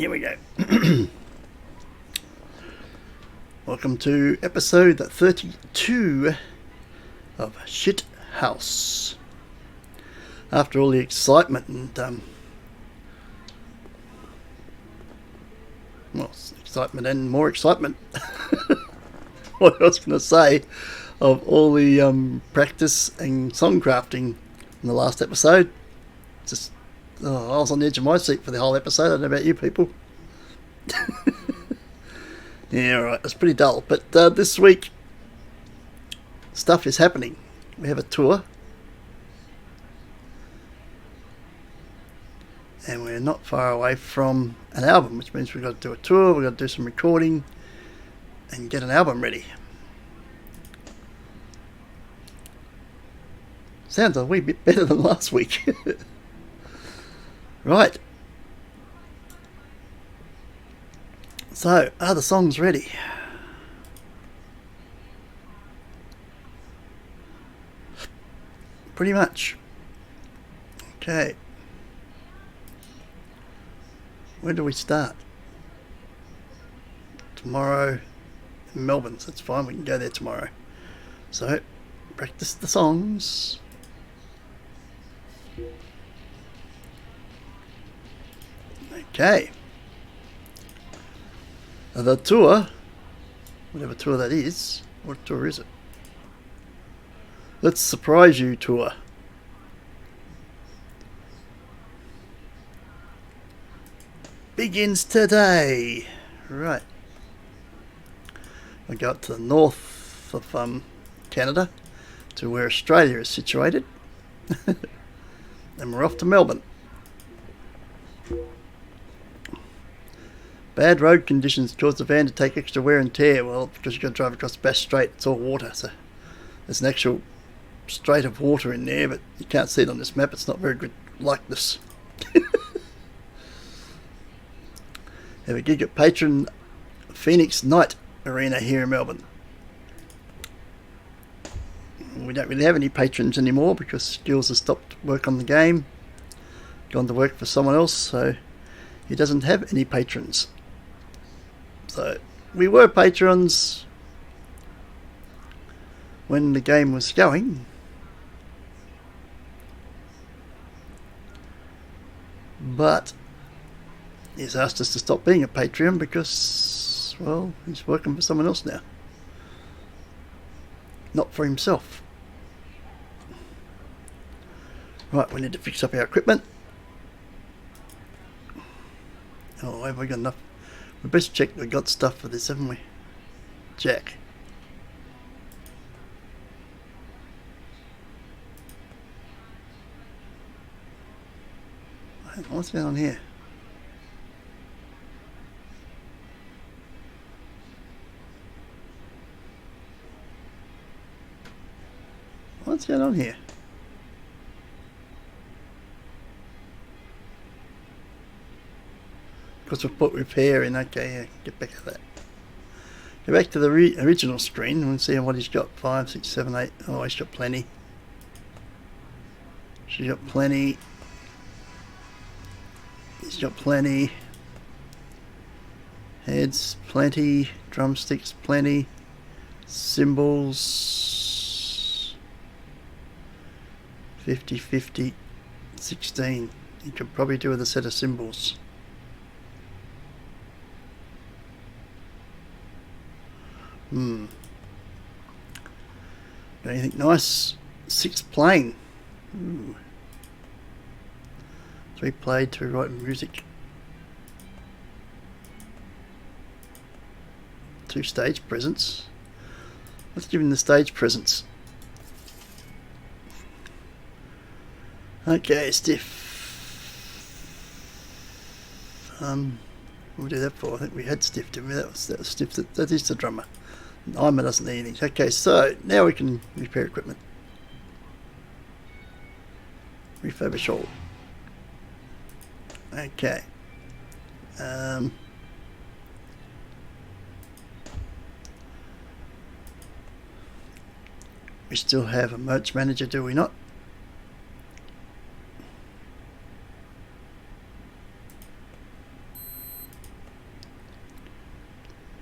Here we go. Welcome to episode 32 of Schitthouse. After all the excitement and excitement and more excitement. What I was going to say, of all the practice and song crafting in the last episode, just I was on the edge of my seat for the whole episode. I don't know about you people. Yeah, right. It's pretty dull. But this week, stuff is happening. We have a tour. And we're not far away from an album, which means we've got to do a tour, we've got to do some recording, and get an album ready. Sounds a wee bit better than last week. Right. So, are the songs ready? Pretty much. Okay. Where do we start? Tomorrow in Melbourne, so that's fine, we can go there tomorrow. So, practice the songs. Okay. The tour, whatever tour that is, what tour is it? Let's Surprise You tour. Begins today. Right. We go up to the north of Canada, to where Australia is situated. And we're off to Melbourne. Bad road conditions cause the van to take extra wear and tear. Well, because you've got to drive across Bass Strait, it's all water, so there's an actual strait of water in there, but you can't see it on this map. It's not very good likeness. Have a gig at Patron Phoenix Night Arena here in Melbourne. We don't really have any patrons anymore because Gills has stopped work on the game, gone to work for someone else, so he doesn't have any patrons. So we were patrons when the game was going, but he's asked us to stop being a Patreon because, well, he's working for someone else now, not for himself. Right, we need to fix up our equipment. Oh, have we got enough? We best check we got stuff for this, haven't we? Jack. What's going on here? What's going on here? Because we've put repair in. Okay, yeah, get back to that. Go back to the original screen and see what he's got. 5, 6, 7, 8. Oh, he's got plenty. She's got plenty. He's got plenty. Heads, plenty. Drumsticks, plenty. Cymbals. 50, 50, 16. You could probably do with a set of cymbals. Got anything nice? 6 playing. Ooh. 3 played, 2 writing music. 2 stage presents. Let's give him the stage presents. Okay, Stiff. What did we do that for? I think we had Stiff, didn't we? That was Stiff. That is the drummer. Ima doesn't need anything. Okay, so now we can repair equipment. Refurbish all. Okay. We still have a merch manager, do we not?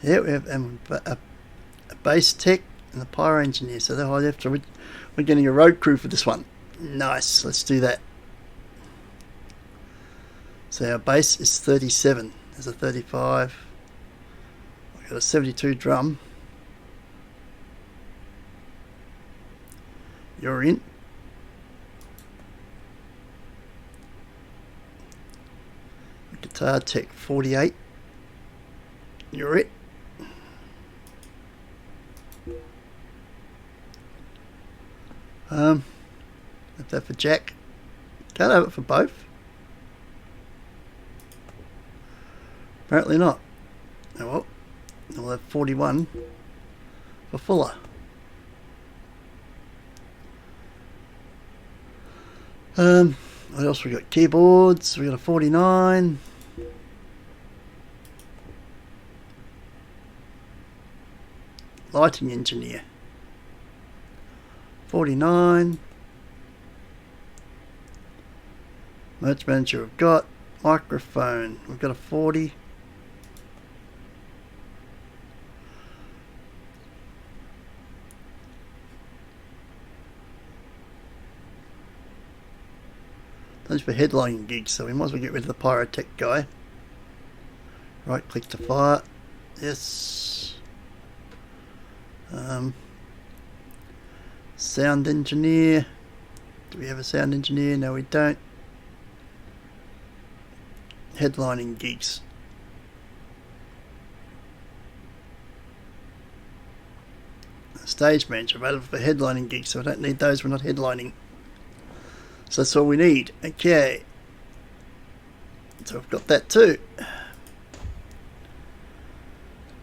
Yeah, we have a bass tech and a pyro engineer. So we're getting a road crew for this one. Nice, let's do that. So our bass is 37. There's a 35. I've got a 72 drum. You're in. Guitar tech 48. You're it. Have that for Jack. Can't have it for both. Apparently not. Oh well. We'll have 41 for Fuller. What else we got? Keyboards. We got a 49. Lighting engineer. 49. Merch manager we've got. Microphone. We've got a 40. Those for headlining gigs, so we might as well get rid of the pyrotech guy. Right click to fire. Yes. Sound engineer. Do we have a sound engineer? No, we don't. Headlining gigs. Stage manager available for headlining gigs, so I don't need those. We're not headlining. So that's all we need. Okay. So I've got that too.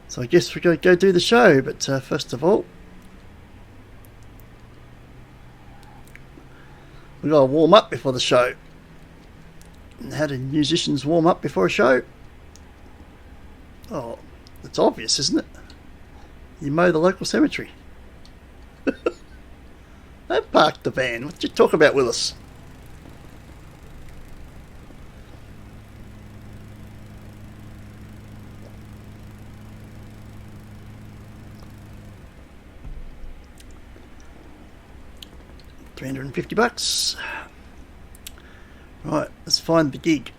So I guess we're going to go do the show, but first of all, we've got to warm up before the show. And how do musicians warm up before a show? Oh, it's obvious, isn't it? You mow the local cemetery. They've parked the van. What did you talk about, Willis? $350. Right, let's find the gig.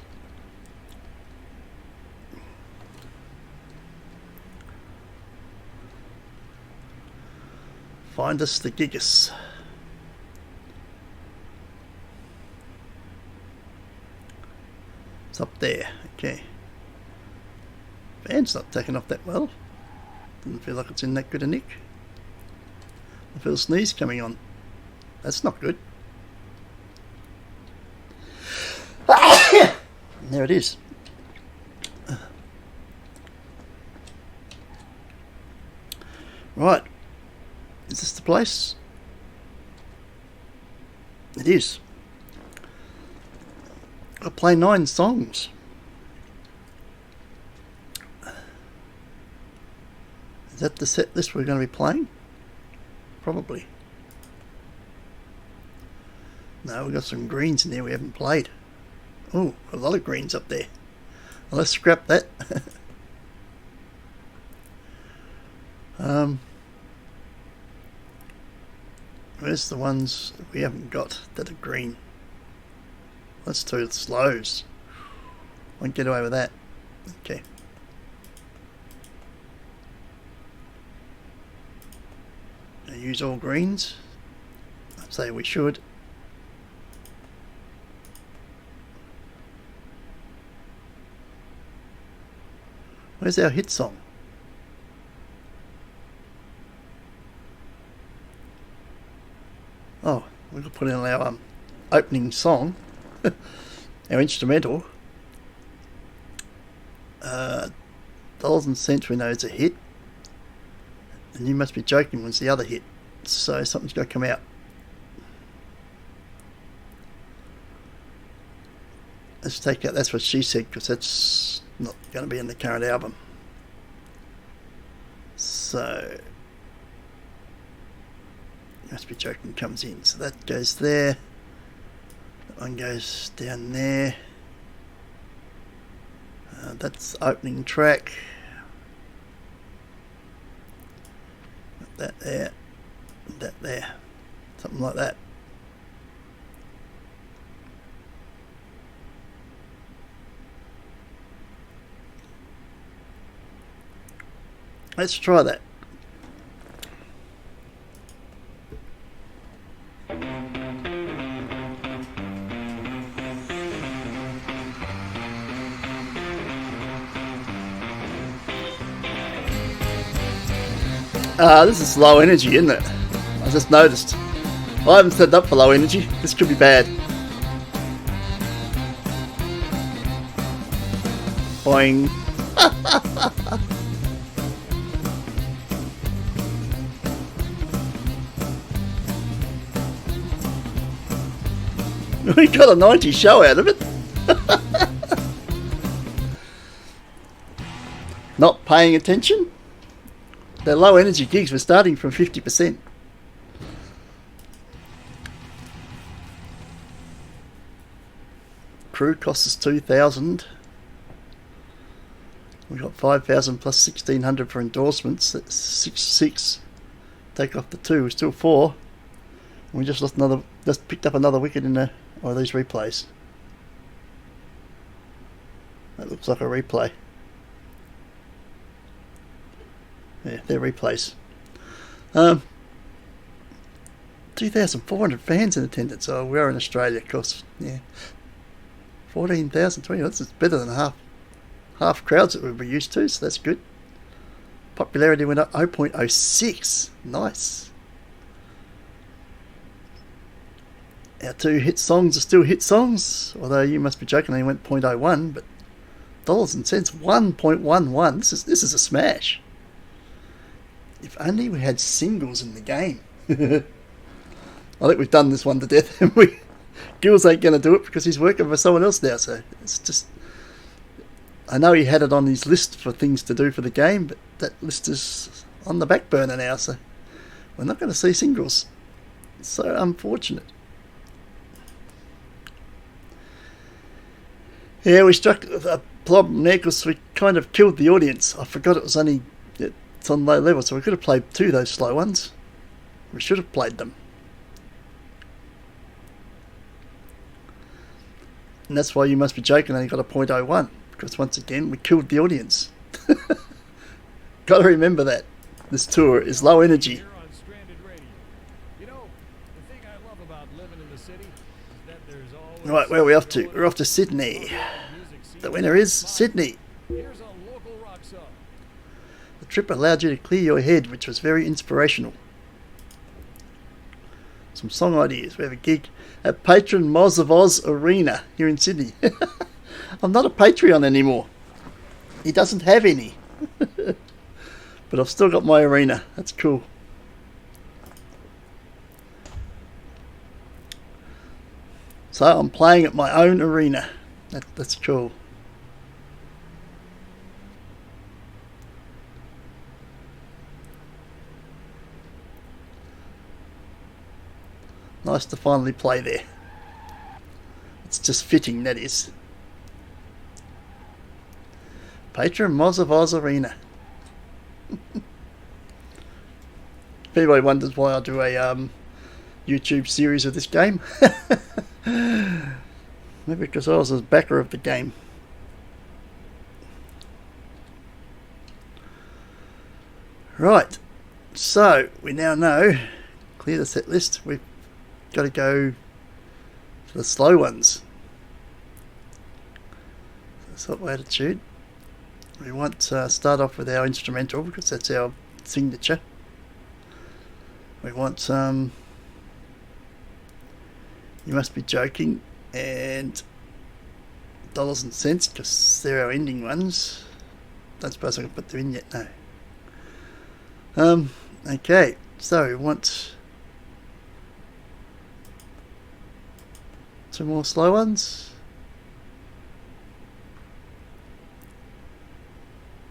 Find us the gigus. It's up there. Okay. Van's not taking off that well. Doesn't feel like it's in that good a nick. I feel a sneeze coming on. That's not good. And there it is. Right. Is this the place? It is. I'll play 9 songs. Is that the set list we're going to be playing? Probably. No, we've got some greens in there we haven't played. Oh, a lot of greens up there. Well, let's scrap that. Where's the ones we haven't got that are green? Let's do the slows. Won't get away with that. Okay. Use all greens. I'd say we should. Where's our hit song? Oh, we've got to put in our opening song, our instrumental. Dollars and Cents we know is a hit. And You Must Be Joking was the other hit. So something's got to come out. Let's take out That's What She Said, because that's not going to be in the current album. So You Must Be Joking comes in. So that goes there. That one goes down there. That's the opening track. that there, that there, something like that. Let's try that. This is low energy, isn't it? I just noticed. I haven't set it up for low energy. This could be bad. Boing. We got a 90 show out of it. Not paying attention. The low energy gigs were starting from 50%. Crew costs us 2,000. We got 5,000 plus 1,600 for endorsements. That's 6. Take off the 2, we're still 4. And we just picked up another wicket in the these replays. That looks like a replay. Yeah, they're replays. 2,400 fans in attendance. Oh, we are in Australia, of course. Yeah, 14,020. That's better than half crowds that we were used to. So that's good. Popularity went up 0.06. Nice. Our 2 hit songs are still hit songs. Although you must be joking, they went 0.01, but dollars and cents 1.11. This is a smash. If only we had singles in the game. I think we've done this one to death. Gills ain't going to do it because he's working for someone else now. So it's just... I know he had it on his list for things to do for the game, but that list is on the back burner now. So we're not going to see singles. It's so unfortunate. Yeah, we struck a problem there because we kind of killed the audience. I forgot it's on low level, so we could have played 2 of those slow ones. We should have played them. And that's why you must be joking and you got a 0.01, because once again we killed the audience. Got to remember that. This tour is low energy. Right, where are we off to? We're off to Sydney. The winner is Sydney. The trip allowed you to clear your head, which was very inspirational. Some song ideas. We have a gig at Patron Moz of Oz Arena here in Sydney. I'm not a Patreon anymore. He doesn't have any. But I've still got my arena. That's cool. So I'm playing at my own arena. That's cool. Nice to finally play there. It's just fitting, that is. Patron Moz of Oz Arena. If anybody wonders why I do a YouTube series of this game, maybe because I was a backer of the game. Right, so we now know, clear the set list, we've got to go for the slow ones. That's our attitude. We want to start off with our instrumental because that's our signature. We want You Must Be Joking and Dollars and Cents because they're our ending ones. Don't suppose I can put them in yet, no. Okay, so we want 2 more slow ones.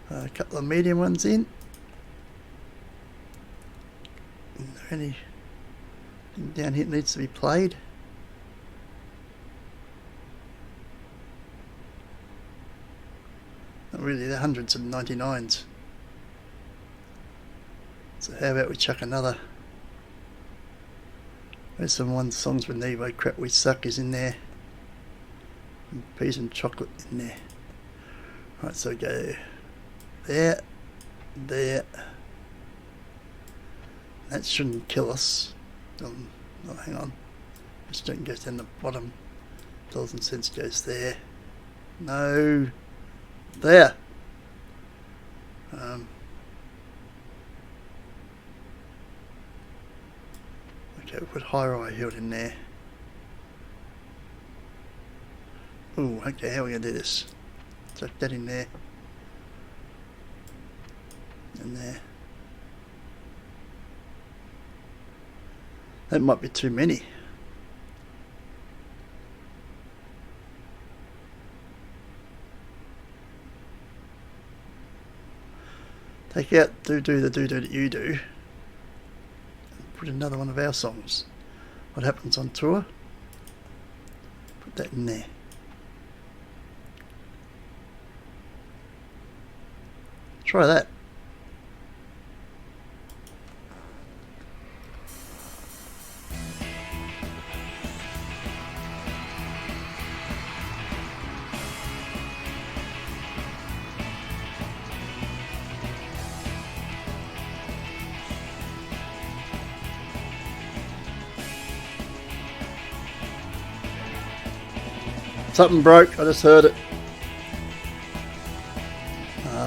A couple of medium ones in. Is there anything down here that needs to be played? Not really, they're hundreds and 99s. So how about we chuck another? There's some one songs we need. Oh crap, we suck is in there. And peas and chocolate in there. Right, so we go there, there. That shouldn't kill us. Oh, hang on. Stone goes down the bottom. Dollars and cents goes there. No. There. Okay, we'll put high hill in there. Ooh, okay, how are we going to do this? Chuck that in there. And there. That might be too many. Take out do the do that you do. And put another one of our songs. What happens on tour? Put that in there. Try that. Something broke, I just heard it.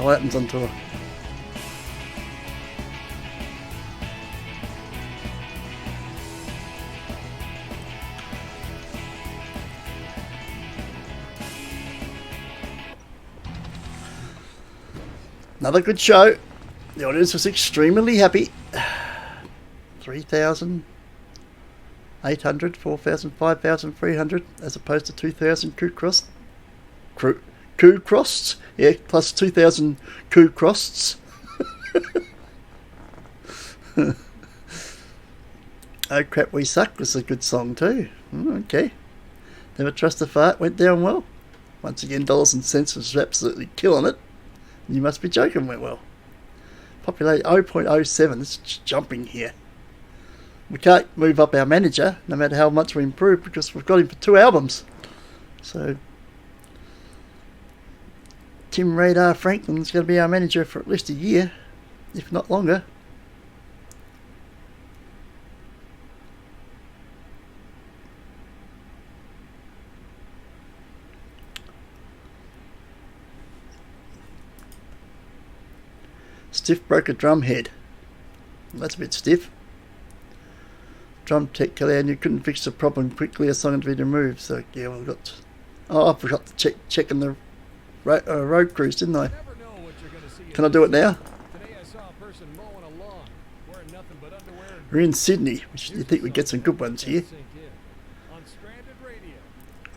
What happens on tour? Another good show. The audience was extremely happy. 3,800, 4,000, 5,300 as opposed to 2,000 coup crossed. Yeah, plus 2,000 coup crossed. Oh crap, we suck was a good song too. Okay. Never Trust a Fart went down well. Once again, dollars and cents was absolutely killing it. You must be joking, went well. Popularity 0.07, it's jumping here. We can't move up our manager, no matter how much we improve, because we've got him for 2 albums. So, Tim Radar Franklin's going to be our manager for at least a year, if not longer. Stiff broke a drum head. That's a bit stiff. Drum tech Kellyanne, you couldn't fix the problem quickly, a song had to be removed. So yeah, we've got. Oh, I forgot to check in the road cruise, didn't I? Can I do it now? Today I saw a person mowing a lawn, wearing nothing but underwear. We're in Sydney, which you think we'd get some good ones here. On Stranded Radio.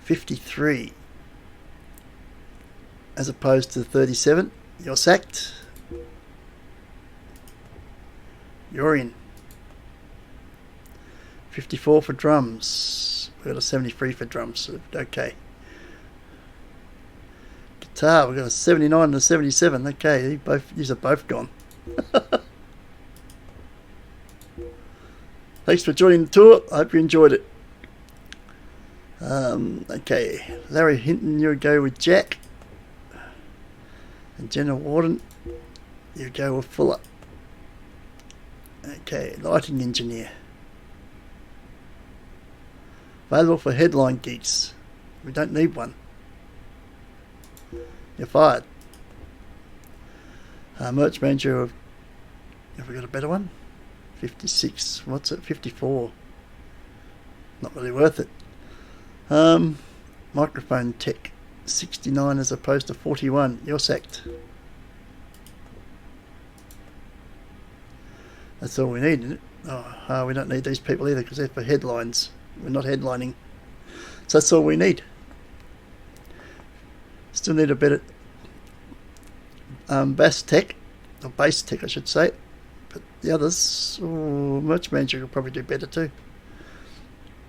53 as opposed to 37. You're sacked. You're in. 54 for drums. We've got a 73 for drums. So okay. Guitar, we've got a 79 and a 77. Okay, these are both gone. Thanks for joining the tour. I hope you enjoyed it. Okay, Larry Hinton, you go with Jack. And Jenna Warden, you go with Fuller. Okay, lighting engineer. Available for headline gigs. We don't need one. You're fired. Merch manager, have we got a better one? 56. What's it? 54. Not really worth it. Microphone tech. 69 as opposed to 41. You're sacked. That's all we need, isn't it? Oh, we don't need these people either because they're for headlines. We're not headlining. So that's all we need. Still need a better bass tech, or bass tech I should say. But the others, merch manager will probably do better too.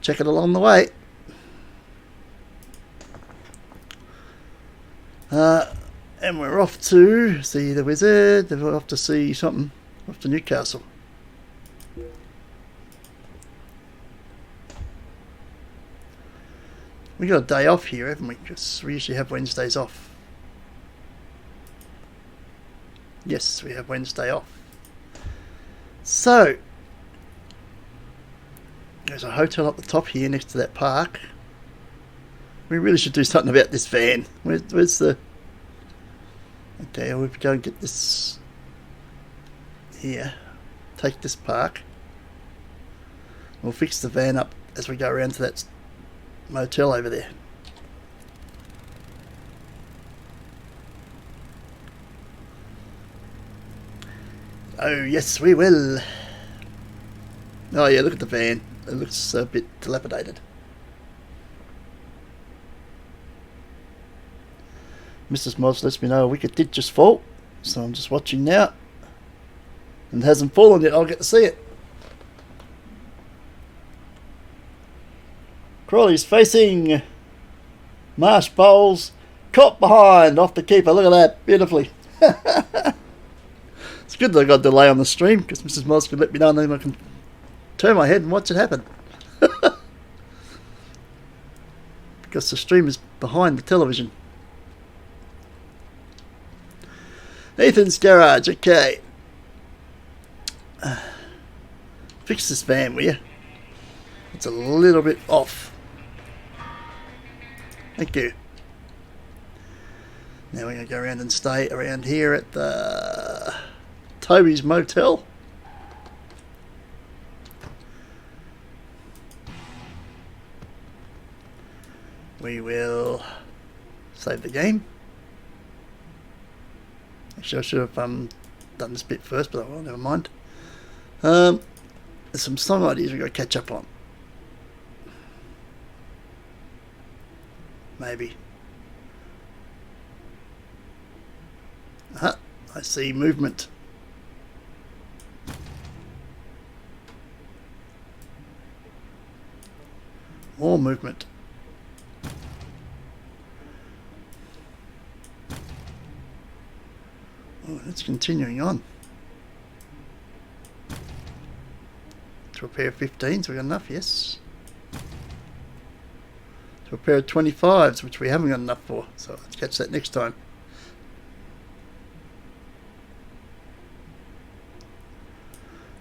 Check it along the way. And we're off to see the Wizard. We're off to see something. Off to Newcastle. We got a day off here, haven't we? Because we usually have Wednesdays off. Yes, we have Wednesday off. So, there's a hotel up the top here next to that park. We really should do something about this van. Where's the... Okay, we'll go and get this here. Take this park. We'll fix the van up as we go around to that motel over there. Oh yes, we will. Oh yeah, look at the van. It looks a bit dilapidated. Mrs. Moss lets me know a wicket did just fall, so I'm just watching now. And it hasn't fallen yet, I'll get to see it. Crawley's facing Marsh Bowles. Caught behind off the keeper. Look at that. Beautifully. It's good that I got a delay on the stream because Mrs. Moss could let me know and then I can turn my head and watch it happen. Because the stream is behind the television. Ethan's garage. Okay. Fix this van, will you? It's a little bit off. Thank you. Now we're going to go around and stay around here at the Toby's Motel. We will save the game. Actually, I should have done this bit first, but well, never mind. There's some song ideas we've got to catch up on. Maybe. I see movement. More movement. Oh, it's continuing on. To a pair of 15s, we got enough, yes. To a pair of 25s, which we haven't got enough for, so let's catch that next time.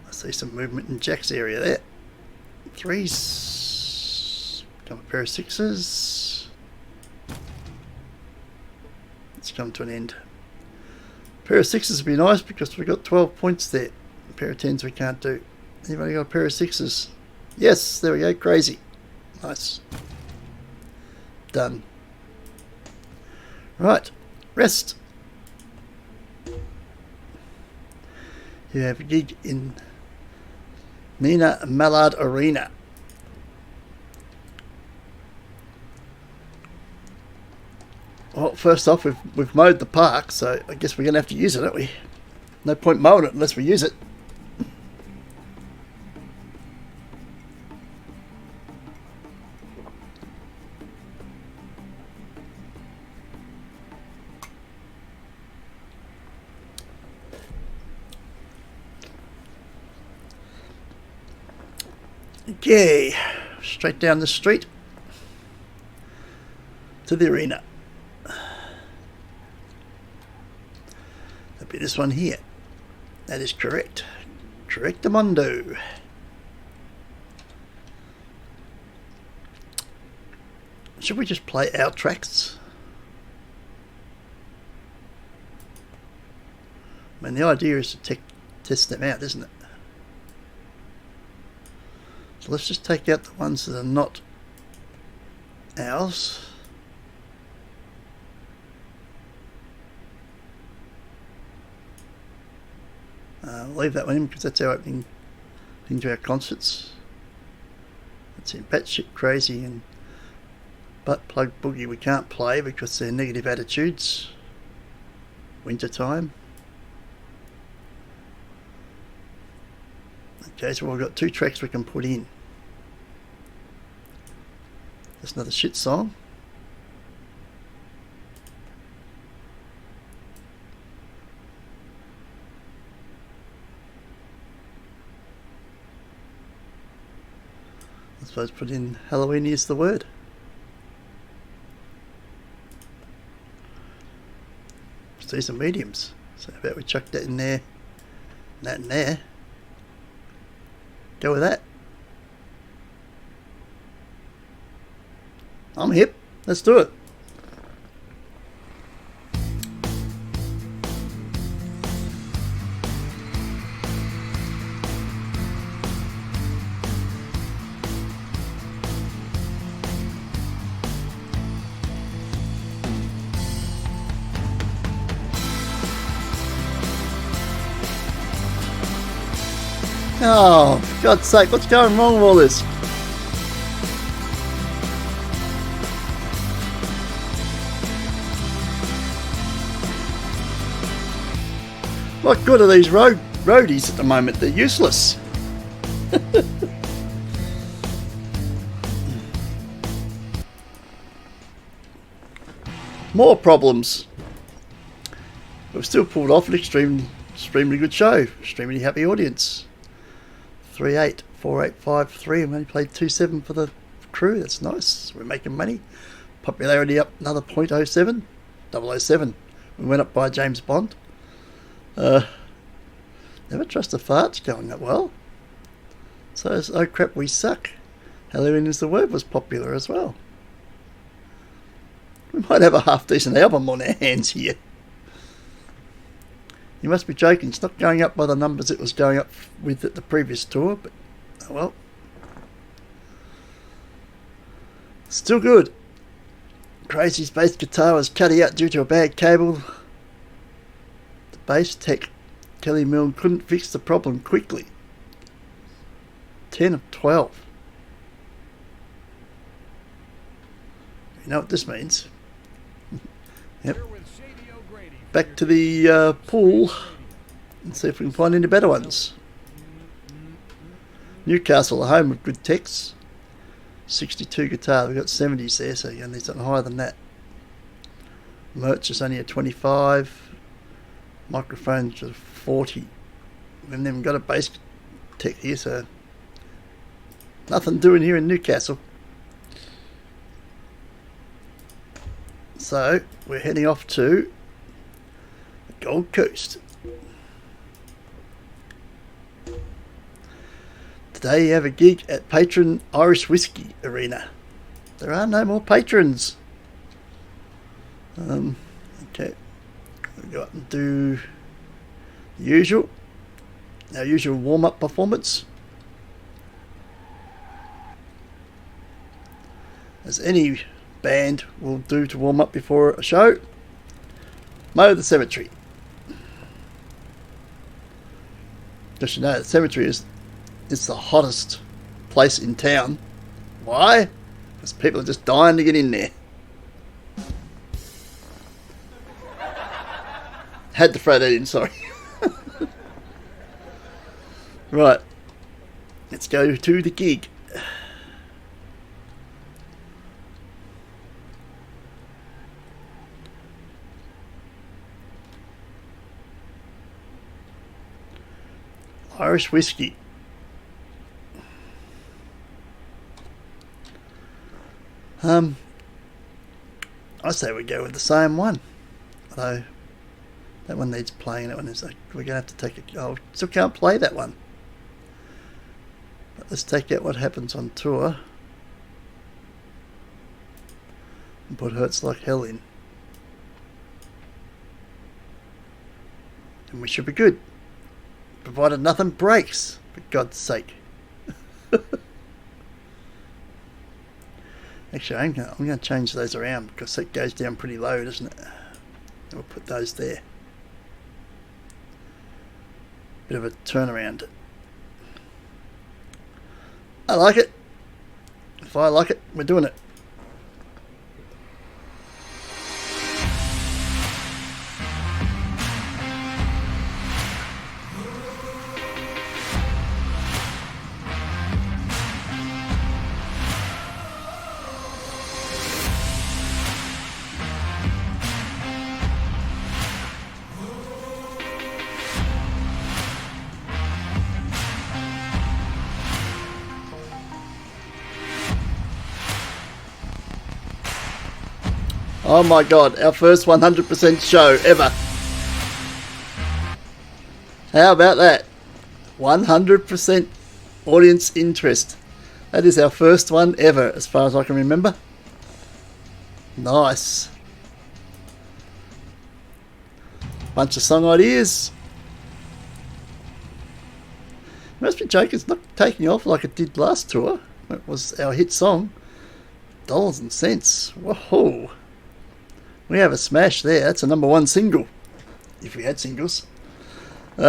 I see some movement in Jack's area there. 3s. Become a pair of 6s. Let's come to an end. A pair of 6s would be nice because we've got 12 points there. A pair of 10s we can't do. You've only got a pair of 6s. Yes, there we go. Crazy. Nice. Done. Right. Rest. You have a gig in Nina Mallard Arena. Well, first off, we've mowed the park, so I guess we're going to have to use it, aren't we? No point mowing it unless we use it. Okay, straight down the street to the arena. That'd be this one here. That is correct. Correctamundo. Should we just play our tracks? I mean, the idea is to test them out, isn't it? So let's just take out the ones that are not ours. Leave that one in because that's our opening thing to our concerts. That's in Batshit Crazy and Butt Plug Boogie we can't play because they're negative attitudes. Winter time. Okay, so we've got 2 tracks we can put in. There's another shit song. I suppose put in Halloween is the word. See some mediums. So how about we chuck that in there, and that in there. Go with that. I'm hip. Let's do it. Oh, for God's sake, what's going wrong with all this? What good are these roadies at the moment? They're useless. More problems. We've still pulled off an extremely good show. Extremely happy audience. 384,853. We only played 2.7 for the crew. That's nice. We're making money. Popularity up another 0.07. 007. We went up by James Bond. Never trust a fart's going up well. So is Oh Crap We Suck. Halloween is the Word was popular as well. We might have a half decent album on our hands here. You must be joking. It's not going up by the numbers it was going up with at the previous tour, but oh well. Still good. Crazy's bass guitar was cut out due to a bad cable. The bass tech, Kelly Milne, couldn't fix the problem quickly. 10 of 12. You know what this means? Yep. Back to the pool and see if we can find any better ones. Newcastle, the home of good techs. 62 guitar, we've got 70s there, so you need something higher than that. Merch is only a 25. Microphones are 40. We haven't even got a bass tech here, so nothing doing here in Newcastle. So we're heading off to the Gold Coast. Today you have a gig at Patron Irish Whiskey Arena. There are no more patrons. Okay, we'll go up and do the usual, our usual warm-up performance. As any band will do to warm up before a show. Mow the cemetery. Just you know, the cemetery is the hottest place in town. Why? Because people are just dying to get in there. Had to throw that in, sorry. Right. Let's go to the gig. Irish whiskey. I say we go with the same one. Although that one needs playing. That one is like we're gonna have to take it. Oh, still can't play that one. But let's take out what happens on tour and put Hurts Like Hell in, and we should be good. Provided nothing breaks, for God's sake. Actually, I'm going to change those around because that goes down pretty low, doesn't it? And we'll put those there. Bit of a turnaround. I like it. If I like it, we're doing it. Oh my god, our first 100% show ever. How about that? 100% audience interest. That is our first one ever, as far as I can remember. Nice. Bunch of song ideas. Must be joking, it's not taking off like it did last tour. It was our hit song. Dollars and cents. Whoa. We have a smash there. That's a #1 single. If we had singles. We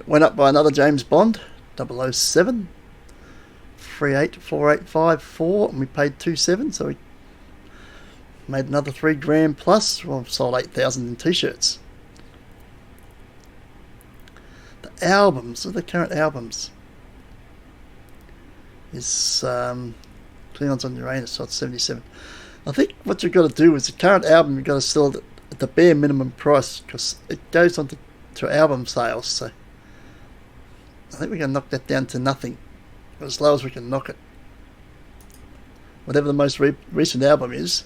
went up by another James Bond. 007. 384854, and we paid 27, so we made another $3 plus. Well, sold 8,000 in t-shirts. The albums, what are the current albums? Is Cleon's on Uranus, so it's 77. I think what you've got to do is the current album, you've got to sell it at the bare minimum price, because it goes on to album sales. So I think we're going to knock that down to nothing, as low as we can knock it. Whatever the most recent album is.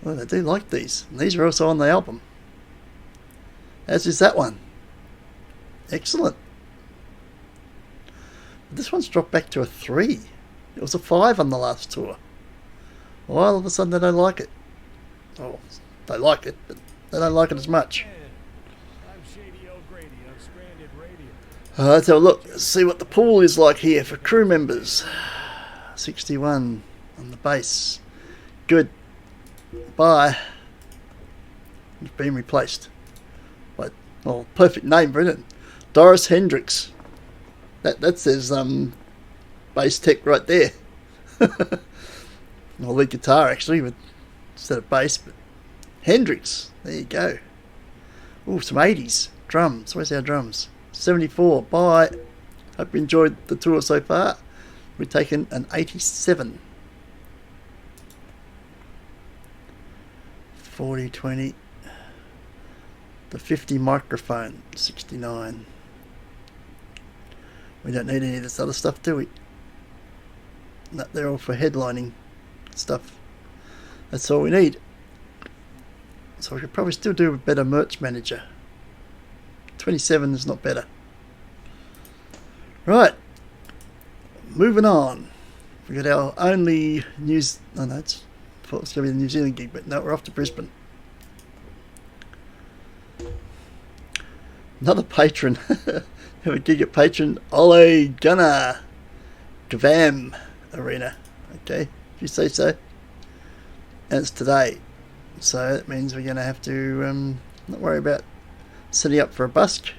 Well, I do like these. And these are also on the album. As is that one. Excellent. This one's dropped back to a 3. It was a 5 on the last tour. Well, all of a sudden they don't like it. Oh, they like it, but they don't like it as much. Let's have a look. Let's see what the pool is like here for crew members. 61 on the bass. Good. Bye. It's been replaced. But, well, perfect name for it. Doris Hendricks. That says bass tech right there. Or lead guitar actually, but instead of bass. But Hendricks. There you go. Ooh, some 80s drums. Where's our drums? 74. Bye. Hope you enjoyed the tour so far. We've taken an 87. 4020. The 50 microphone. 69. We don't need any of this other stuff, do we? No, they're all for headlining stuff. That's all we need. So we could probably still do a better merch manager. 27 is not better. Right. Moving on. We got our only news. Oh no, I thought it was going to be the New Zealand gig, but no, we're off to Brisbane. Another patron. Have a gig at Patron Ole Gunnar Gavam Arena. Okay, if you say so. And it's today. So that means we're going to have to not worry about setting up for a busk.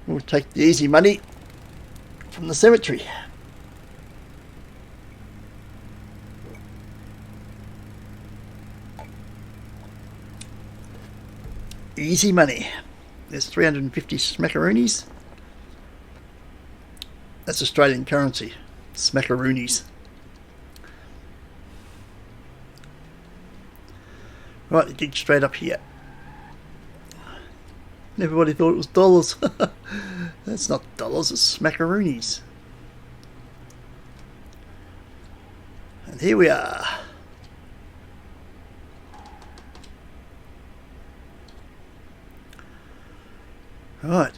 We'll take the easy money from the cemetery. Easy money. There's 350 smackaroonies. That's Australian currency. Smackaroonies. Right, the gig straight up here. Everybody thought it was dollars. That's not dollars, it's smackaroonies. And here we are. Right.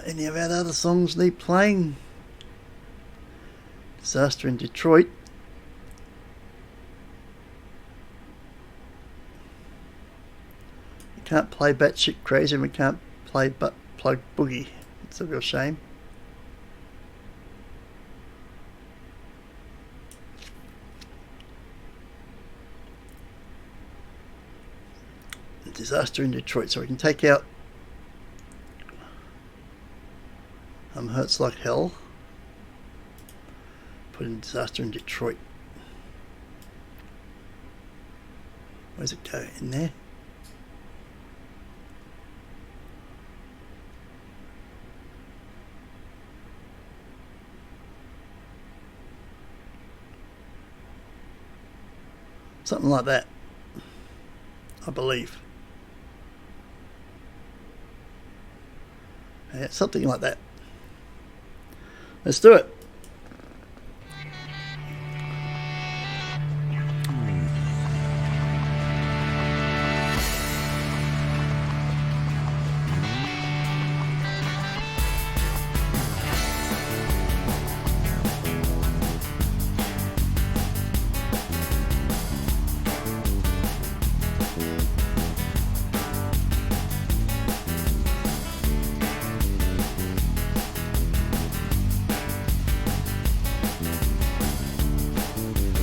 Any of our other songs need playing? Disaster in Detroit. We can't play Batshit Crazy and we can't play Butt Plug Boogie. It's a real shame. Disaster in Detroit, so we can take out Hurts Like Hell, put in Disaster in Detroit. Where's it go? In there? Something like that, I believe. Yeah, something like that. Let's do it.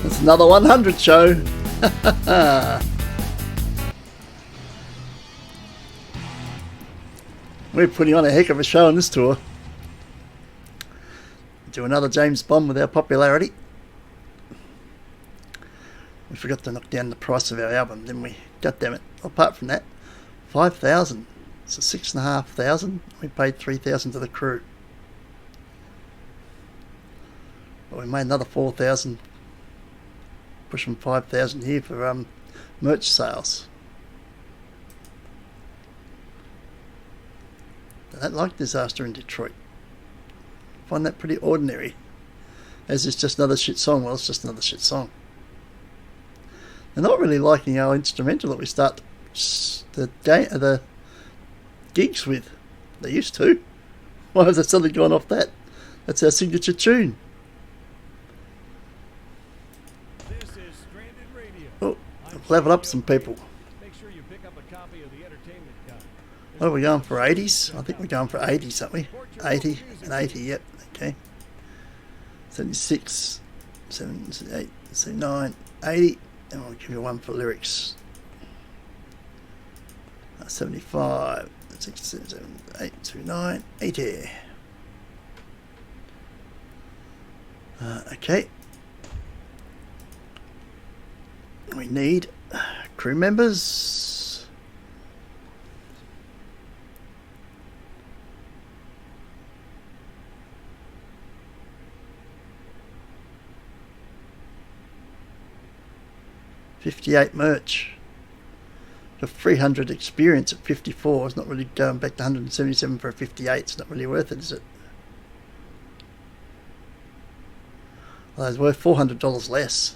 It's another 100 show. We're putting on a heck of a show on this tour. Do another James Bond with our popularity. We forgot to knock down the price of our album, didn't we? God damn it. Apart from that, 5,000. So 6,500. We paid 3,000 to the crew. But we made another 4,000. Pushing 5,000 here for merch sales. I don't like Disaster in Detroit. I find that pretty ordinary. As it's just another shit song. Well, it's just another shit song. They're not really liking our instrumental that we start the gigs with. They used to. Why has it suddenly gone off that? That's our signature tune. This is Stranded Radio. Oh, I've leveled up some people. Make sure you pick up a copy of the entertainment guide. What are we going for? 80s? I think we're going for 80s, aren't we? 80 and 80, yep, okay. 76, 78, 79, 80. And we'll give you one for lyrics. 75, 67, 8, 29, 80. Okay. We need crew members. $58 merch. For 300 experience at 54. It's not really going back to 177 for a 58. It's not really worth it, is it? Well, it's worth $400 less.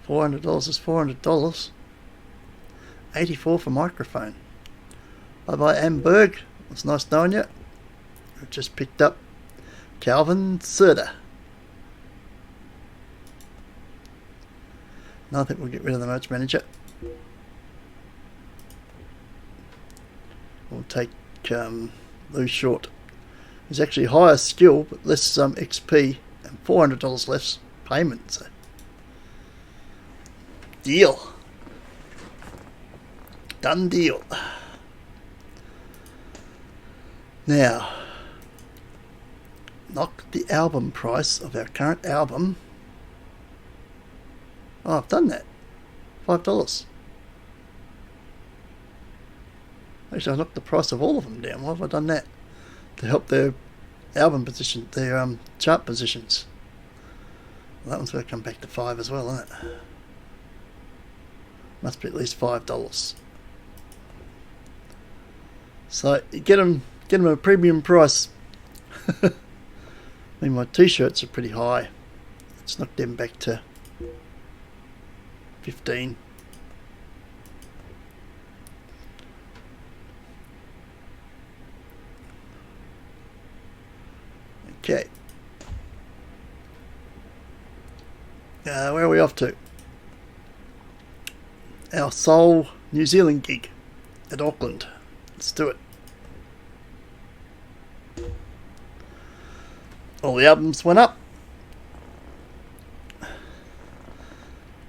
$400 is $400. 84 for microphone. Bye bye, Amberg. It's nice knowing you. We've just picked up Calvin Serta. No, I think we'll get rid of the merch manager. We'll take Lou Short. He's actually higher skill, but less XP and $400 less payment. So. Deal. Done deal. Now, knock the album price of our current album. Oh, I've done that. $5. Actually, I knocked the price of all of them down. Why have I done that? To help their album position, their chart positions. Well, that one's going to come back to $5 as well, isn't it? Must be at least $5. So you get them at a premium price. I mean, my t-shirts are pretty high. Let's knock them back to 15. Okay. Where are we off to? Our Seoul, New Zealand gig at Auckland. Let's do it. All the albums went up.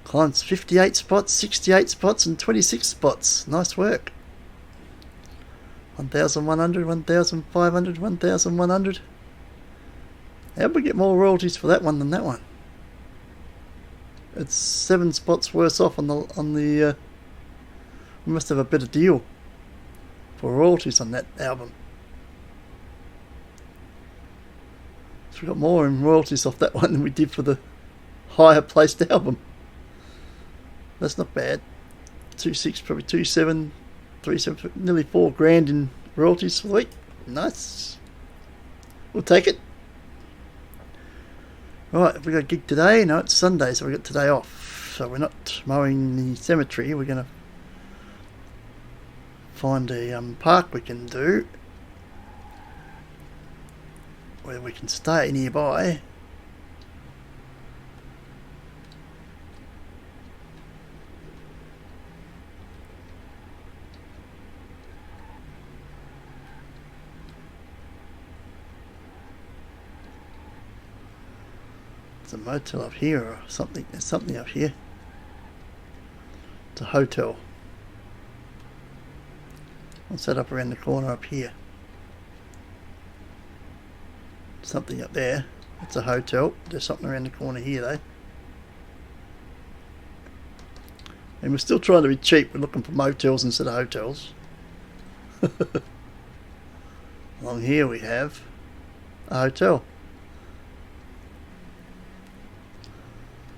Climbs 58 spots, 68 spots and 26 spots. Nice work. 1,100, 1,500, 1,100. How'd we get more royalties for that one than that one? It's 7 spots worse off on the we must have a better deal for royalties on that album. So we got more in royalties off that one than we did for the higher placed album. That's not bad. 2.6, probably 2.7, 3.7, nearly $4,000 in royalties for the week. Nice. We'll take it. Right, have we got a gig today? No, it's Sunday, so we got today off. So we're not mowing the cemetery. We're going to find a park we can do where we can stay nearby. There's a motel up here or something. There's something up here. It's a hotel. What's that up around the corner up here? Something up there. It's a hotel. There's something around the corner here though. And we're still trying to be cheap. We're looking for motels instead of hotels. Along here we have a hotel.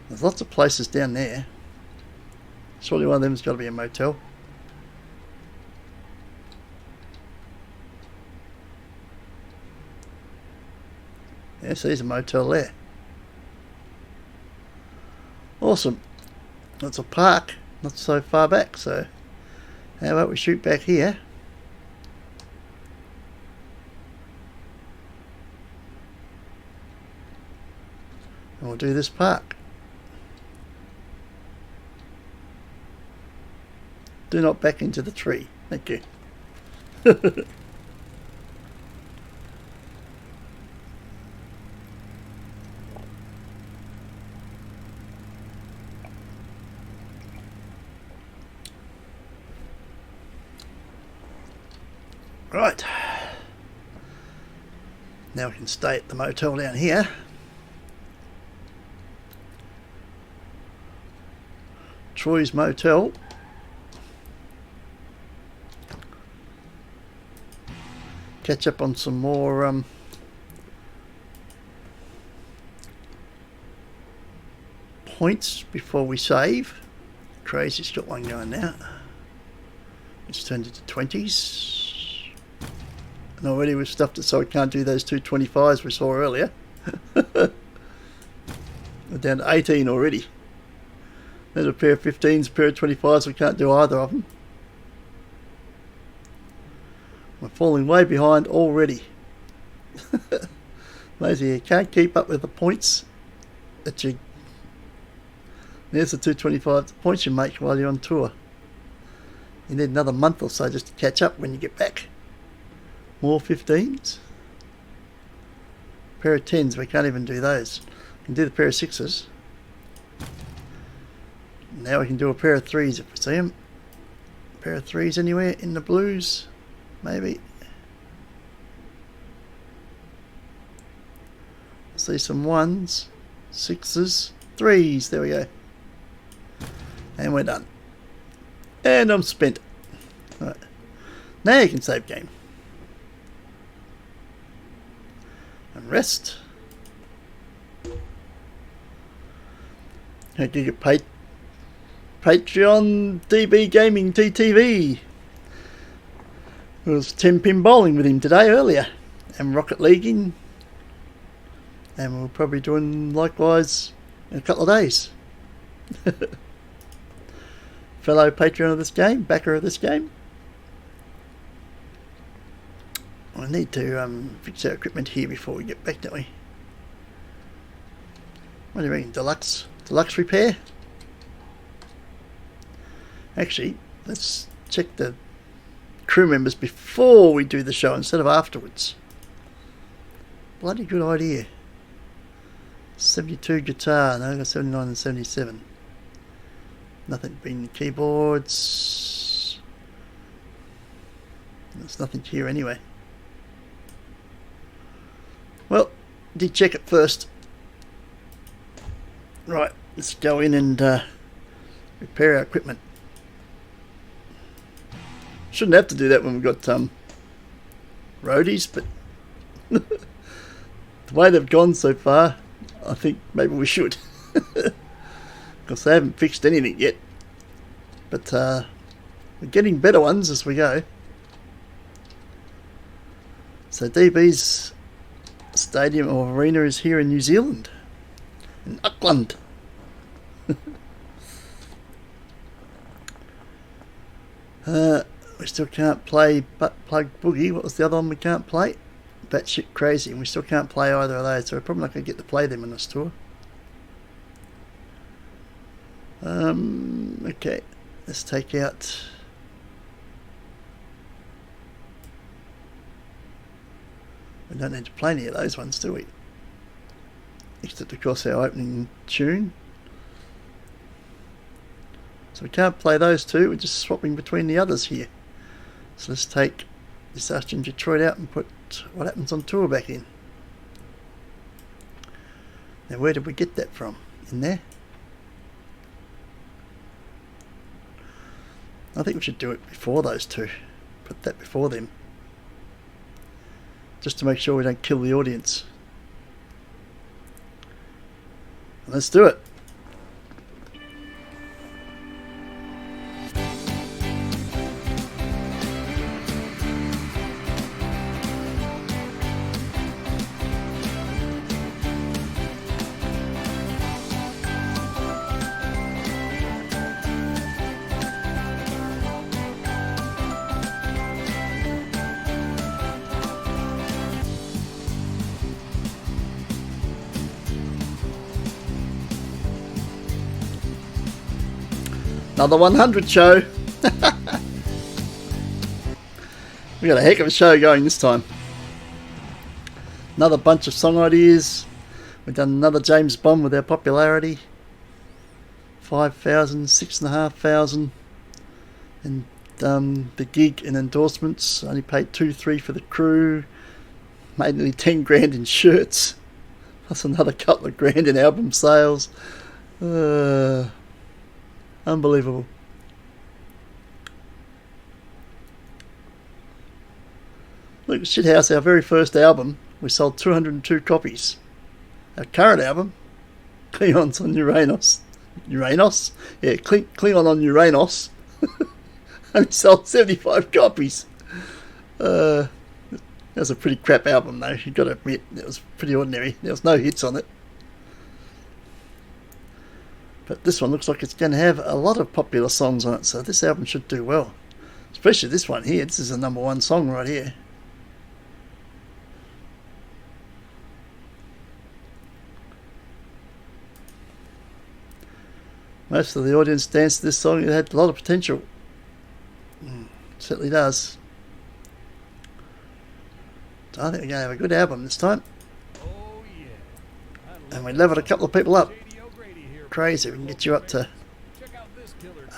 There's lots of places down there. Surely one of them's got to be a motel. Yes, there's a motel there. Awesome. That's a park, not so far back, so how about we shoot back here? And we'll do this park. Do not back into the tree. Thank you. Right. Now we can stay at the motel down here. Troy's Motel. Catch up on some more points before we save. Crazy's got one going now. It's turned into 20s. And already we've stuffed it so I can't do those 225s we saw earlier. We're down to 18 already. There's a pair of 15s, a pair of 25s, we can't do either of them. We're falling way behind already. Lazy, you can't keep up with the points that you... There's the 225 points you make while you're on tour. You need another month or so just to catch up when you get back. More 15s. Pair of 10s, we can't even do those. We can do the pair of 6s. Now we can do a pair of 3s if we see them. A pair of 3s anywhere in the blues. Maybe. See some 1s, 6s, 3s. There we go. And we're done. And I'm spent. Alright. Now you can save game. And rest. How do you get paid? Patreon DB Gaming TTV. It was 10-pin bowling with him today earlier, and Rocket Leaguing, and we're probably doing likewise in a couple of days. Fellow Patreon of this game, backer of this game. I need to fix our equipment here before we get back, don't we? What do you reckon? Deluxe repair? Actually, let's check the crew members before we do the show instead of afterwards. Bloody good idea. 72 guitar, no, I got 79 and 77. Nothing being the keyboards. There's nothing here anyway. Well, did check it first. Right, let's go in and repair our equipment. Shouldn't have to do that when we've got roadies, but the way they've gone so far, I think maybe we should. Because they haven't fixed anything yet. But we're getting better ones as we go. So DB's stadium or arena is here in New Zealand, in Auckland. We still can't play Butt Plug Boogie. What was the other one we can't play? Batshit Crazy, and we still can't play either of those, so we're probably not going to get to play them in this tour. Okay, let's take out... We don't need to play any of those ones, do we? Except, of course, our opening tune. So we can't play those two, we're just swapping between the others here. So let's take Disaster in Detroit out and put What Happens on Tour back in. Now where did we get that from? In there? I think we should do it before those two. Put that before them. Just to make sure we don't kill the audience. And let's do it. Another 100 show. We got a heck of a show going this time. Another bunch of song ideas. We've done another James Bond with our popularity. 5,000, 6,500. And the gig and endorsements. Only paid 2-3 for the crew. Made nearly 10 grand in shirts. Plus another couple of grand in album sales. Unbelievable. Look, Schitthouse, our very first album, we sold 202 copies. Our current album, Klingons on Uranus. Uranus? Yeah, Klingon on Uranus. Only sold 75 copies. That was a pretty crap album, though. You've got to admit, it was pretty ordinary. There was no hits on it. But this one looks like it's going to have a lot of popular songs on it, so this album should do well. Especially this one here. This is a #1 song right here. Most of the audience danced to this song. It had a lot of potential. Certainly does. So I think we're going to have a good album this time. Oh, yeah. And we leveled a couple of people up. Crazy, we can get you up to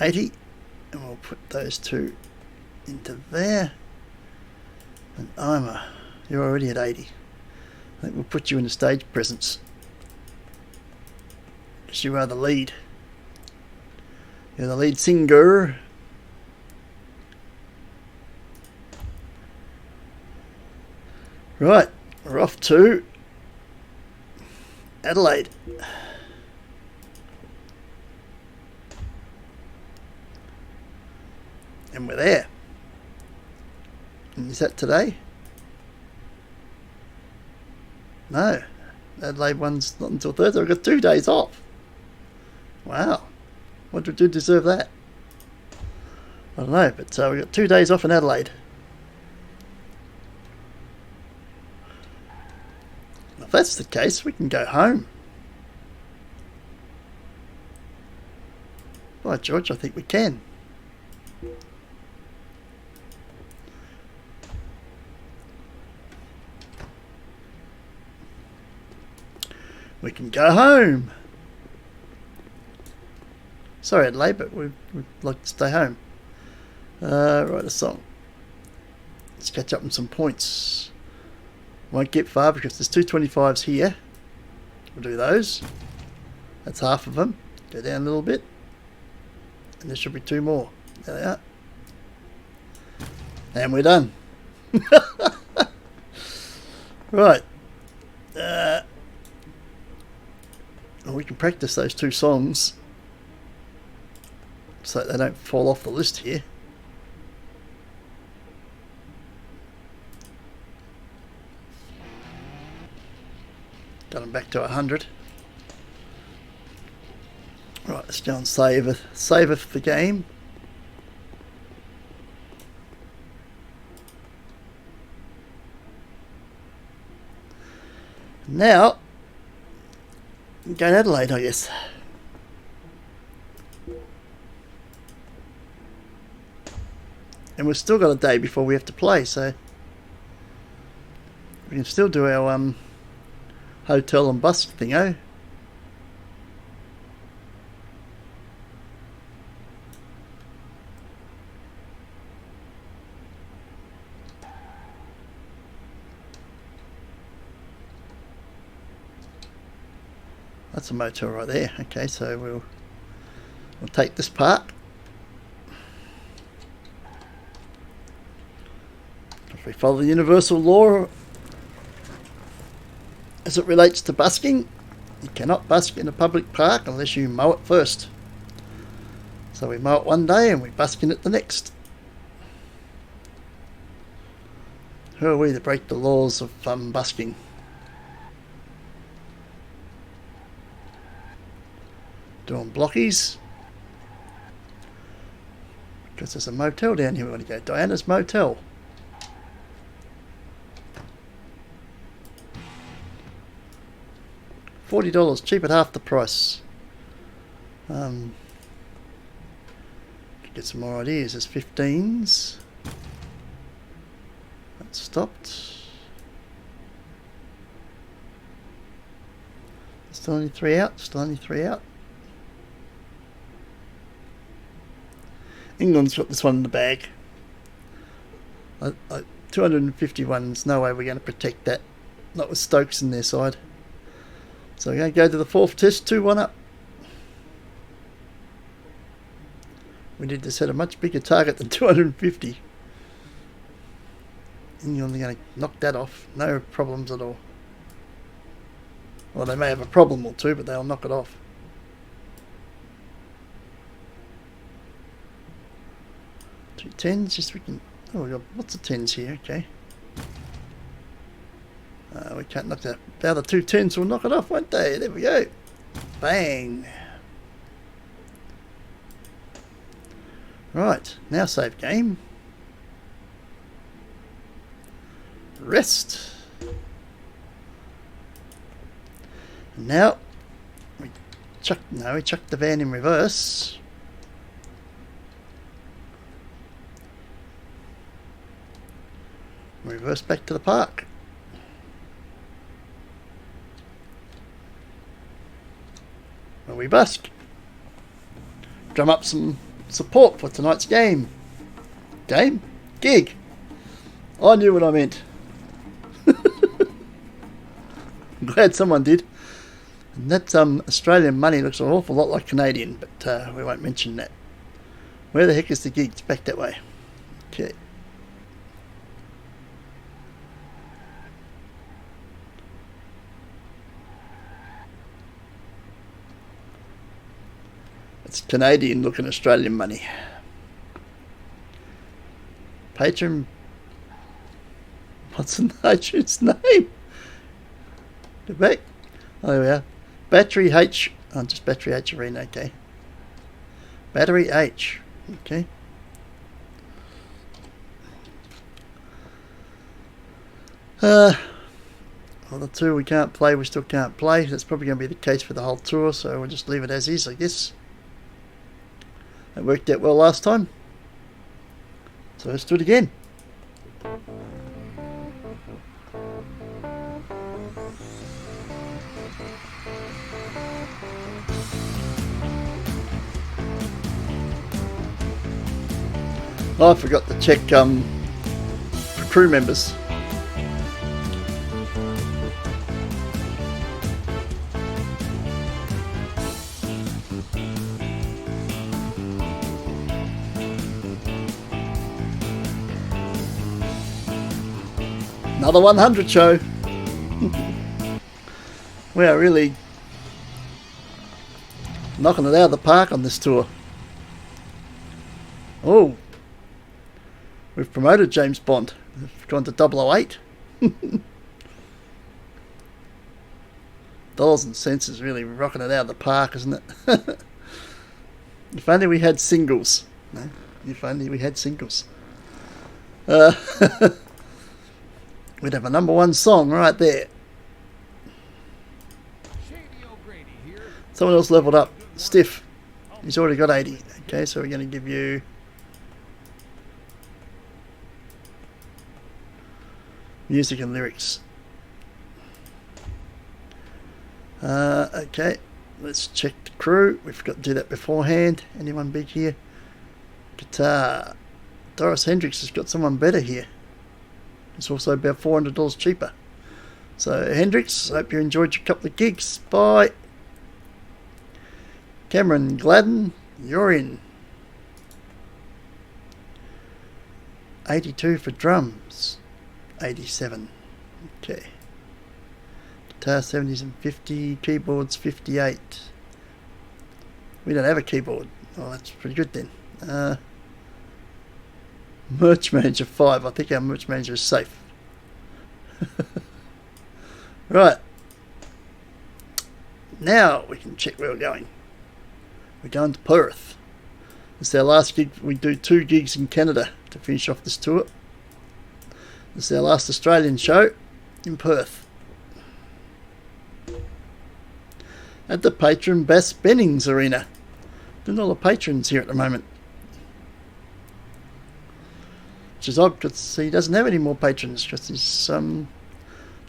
80, and we'll put those two into there. And you're already at 80. I think we'll put you in the stage presence, because you are the lead. You're the lead singer. Right, we're off to Adelaide. And we're there. And is that today? No. Adelaide one's not until Thursday. We've got 2 days off. Wow. What do we do to deserve that? I don't know, but we've got 2 days off in Adelaide. If that's the case, we can go home. By George, I think we can. We can go home. Sorry, Adelaide, but we'd like to stay home. Write a song. Let's catch up on some points. Won't get far because there's 225s here. We'll do those. That's half of them. Go down a little bit. And there should be 2 more. There they are. And we're done. Right. Well, we can practice those 2 songs so they don't fall off the list here. Got them back to 100. Right, let's go and save the game. Now, I'm going to Adelaide, I guess. And we've still got a day before we have to play, so we can still do our hotel and bus thing, eh? That's a motel right there. Okay, so we'll take this part. If we follow the universal law as it relates to busking, you cannot busk in a public park unless you mow it first. So we mow it one day and we busk in it the next. Who are we to break the laws of busking? Doing blockies. Because there's a motel down here we want to go. Diana's Motel. $40, cheap at half the price. Get some more ideas. There's 15s. That stopped. Still only 3 out. Still only 3 out. England's got this one in the bag. 251's no way we're going to protect that. Not with Stokes in their side. So we're going to go to the 4th test, 2-1 up. We need to set a much bigger target than 250. England are going to knock that off. No problems at all. Well, they may have a problem or two, but they'll knock it off. Two 10s, just we can... Oh, we've got lots of 10s here, okay. We can't knock that. The other 2 10s will knock it off, won't they? There we go. Bang. Right, now save game. Rest. And now we chuck the van in reverse. Reverse back to the park. Where we busk. Drum up some support for tonight's game. Gig. I knew what I meant. I'm glad someone did. And that Australian money looks an awful lot like Canadian, but we won't mention that. Where the heck is the gig? It's back that way. Okay. It's Canadian looking Australian money. Patron. What's the patron's name? Go back. Oh, there we are. Battery H. Oh, just Battery H Arena, okay. Battery H. Okay. Well, the 2 we can't play, we still can't play. That's probably going to be the case for the whole tour, so we'll just leave it as is, I guess. That worked out well last time. So let's do it again. Oh, I forgot to check for crew members. Another 100 show. We are really knocking it out of the park on this tour. Oh, we've promoted James Bond. We've gone to 008. Dollars and cents is really rocking it out of the park, isn't it? If only we had singles. No, if only we had singles. We'd have a #1 song right there. Shady O'Grady here. Someone else leveled up. Stiff. He's already got 80. Okay, so we're going to give you... music and lyrics. Okay, let's check the crew. We've got to do that beforehand. Anyone big here? Guitar. Doris Hendricks has got someone better here. It's also about $400 cheaper. So Hendricks, hope you enjoyed your couple of gigs. Bye. Cameron Gladden, you're in. 82 for drums. 87. Okay. Guitar 70s and 50. Keyboards 58. We don't have a keyboard. Oh, that's pretty good then. Merch manager 5. I think our merch manager is safe. Right. Now we can check where we're going. We're going to Perth. This is our last gig. We do 2 gigs in Canada to finish off this tour. This is our last Australian show in Perth. At the patron Bass Bennings Arena. Doing all the patrons here at the moment. Which is odd because he doesn't have any more patrons because he's no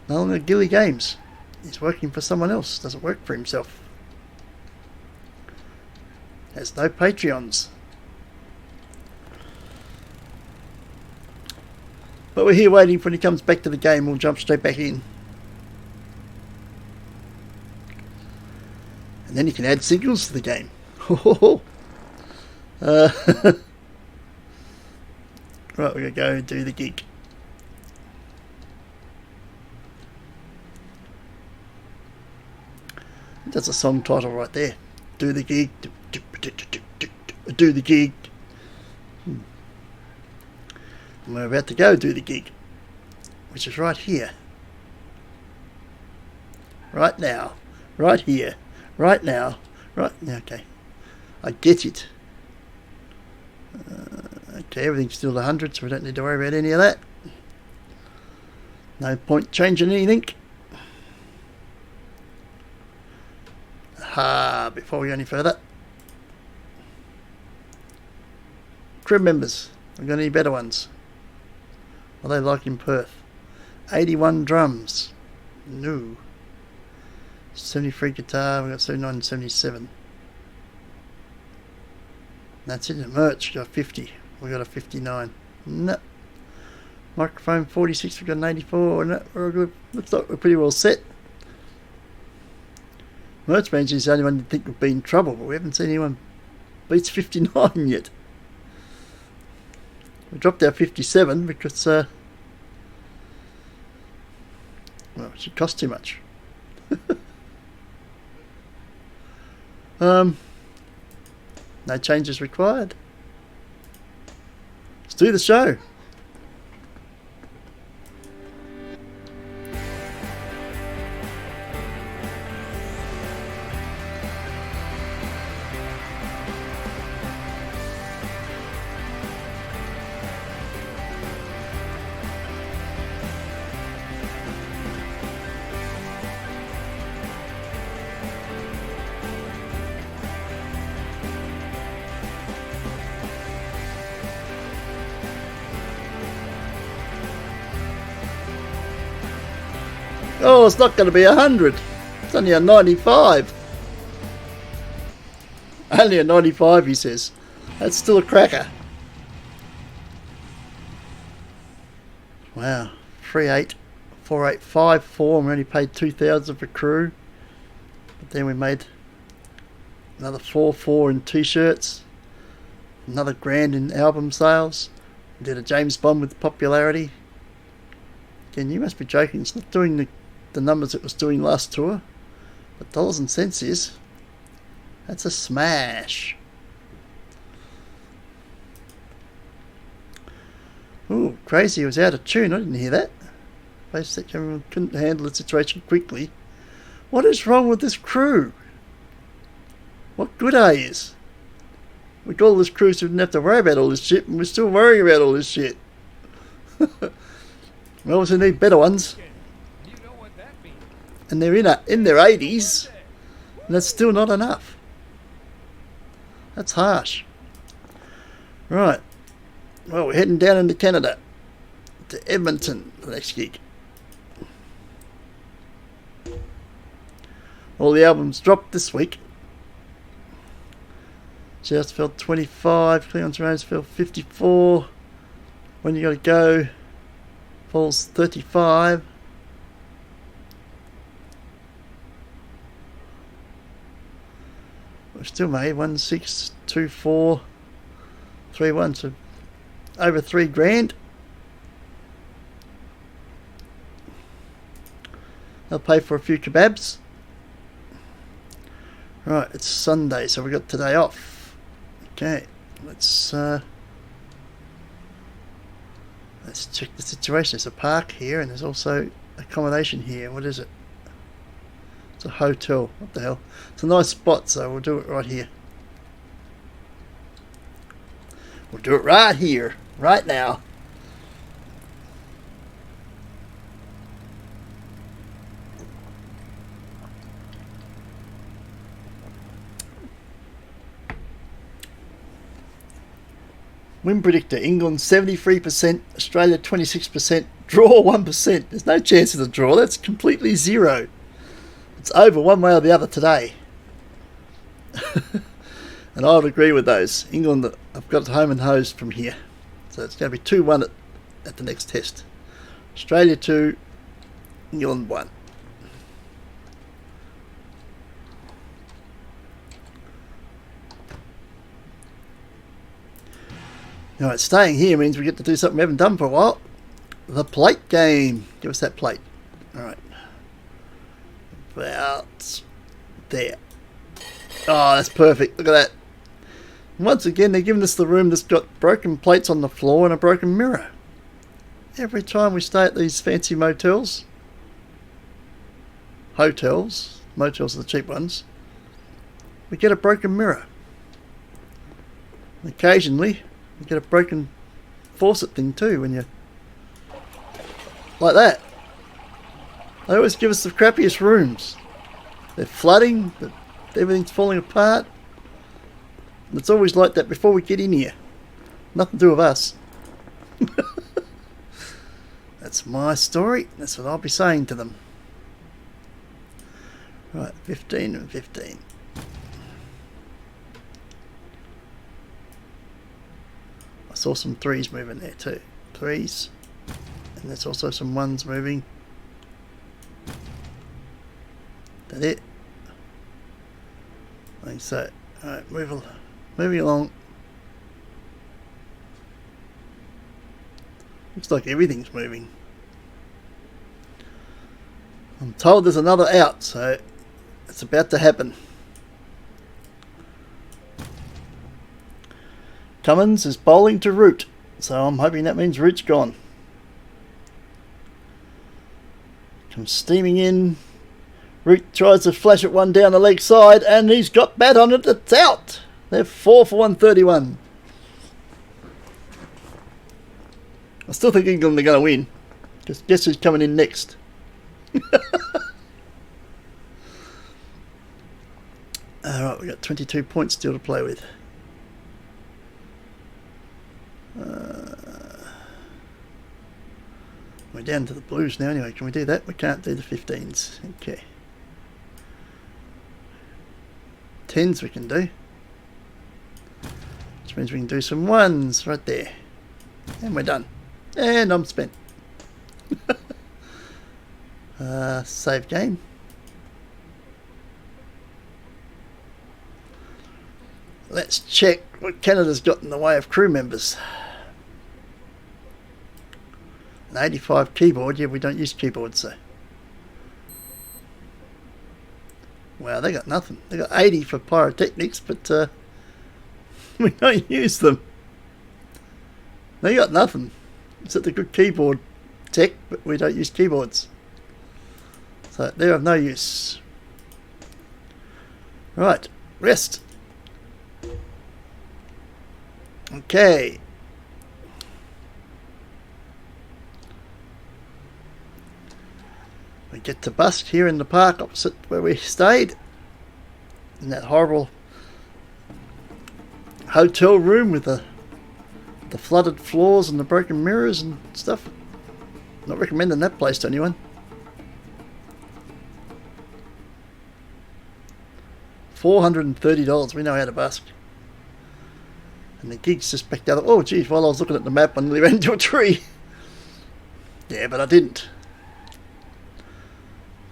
longer Gilly Games. He's working for someone else, doesn't work for himself. Has no Patreons. But we're here waiting for when he comes back to the game. We'll jump straight back in. And then you can add singles to the game. Right, we're going to go and do the gig. That's a song title right there. Do the gig. Do the gig. And we're about to go do the gig. Which is right here. Right now. Right here. Right now. Right. Okay. I get it. Okay, everything's still 100, so we don't need to worry about any of that. No point changing anything. Before we go any further. Crew members. We've got any better ones? What are they like in Perth? 81 drums. No. 73 guitar. We've got 79 and 77. That's it. Merch. We've got 50. We've got a 59. No. Microphone 46. We've got an 84. No. We're good. Looks like we're pretty well set. Merch manager is the only one you'd think would be in trouble, but we haven't seen anyone beats 59 yet. We dropped our 57 because, well, it should cost too much. No changes required. Let's do the show. Oh, it's not going to be 100. It's only a 95. Only a 95, he says. That's still a cracker. Wow. 384854. And we only paid 2,000 for crew. But then we made another 4 in t-shirts. Another grand in album sales. We did a James Bond with popularity. Again, you must be joking. It's not doing the numbers it was doing last tour, but dollars and cents is. That's a smash. Ooh, crazy, it was out of tune. I didn't hear that. Basically, everyone couldn't handle the situation quickly. What is wrong with this crew? What good are yous? We got all this crew so we didn't have to worry about all this shit, and we're still worrying about all this shit. We obviously need better ones. You know what that means. And they're in their 80s, and that's still not enough. That's harsh. Right. Well, we're heading down into Canada. To Edmonton for the next gig. All the albums dropped this week. Just fell 25. Cleon's Rose fell 54. When You Gotta Go falls 35. We've still made 162431, so over $3,000. They'll pay for a few kebabs. Right, it's Sunday, so we got today off. Okay, let's check the situation. There's a park here, and there's also accommodation here. What is it? It's a hotel. What the hell? It's a nice spot, so we'll do it right here. We'll do it right here, right now. Win predictor: England 73%, Australia 26%, draw 1%. There's no chance of a draw. That's completely zero. It's over one way or the other today. And I would agree with those. England, I've got home and hosed from here. So it's going to be 2-1 at the next test. Australia 2, England 1. Alright, staying here means we get to do something we haven't done for a while. The plate game. Give us that plate. Alright. About there. Oh, that's perfect. Look at that. Once again, they're giving us the room that's got broken plates on the floor and a broken mirror. Every time we stay at these fancy motels. Hotels. Motels are the cheap ones. We get a broken mirror. And occasionally, you get a broken faucet thing too when you... Like that. They always give us the crappiest rooms. They're flooding, everything's falling apart. And it's always like that before we get in here. Nothing to do with us. That's my story. That's what I'll be saying to them. Right, 15 and 15. I saw some 3s moving there too. 3s. And there's also some 1s moving. That it? I think so. Alright, moving along. Looks like everything's moving. I'm told there's another out, so it's about to happen. Cummins is bowling to Root, so I'm hoping that means Root's gone. Comes steaming in. Root tries to flash it one down the leg side, and he's got bat on it. It's out. They're 4 for 131. I still think England are going to win. Because guess who's coming in next? Alright, we've got 22 points still to play with. We're down to the Blues now anyway. Can we do that? We can't do the 15s. Okay. 10s we can do. Which means we can do some 1s right there. And we're done. And I'm spent. Save game. Let's check what Canada's got in the way of crew members. An 85 keyboard. Yeah, we don't use keyboards, so. Wow, they got nothing. They got 80 for pyrotechnics, but we don't use them. They got nothing. It's at the good keyboard tech, but we don't use keyboards. So they're of no use. Right, rest. Okay. We get to Busk here in the park opposite where we stayed. In that horrible hotel room with the flooded floors and the broken mirrors and stuff. Not recommending that place to anyone. $430. We know how to busk. And the gig's just back down. Oh, geez, while I was looking at the map, I nearly ran into a tree. Yeah, but I didn't.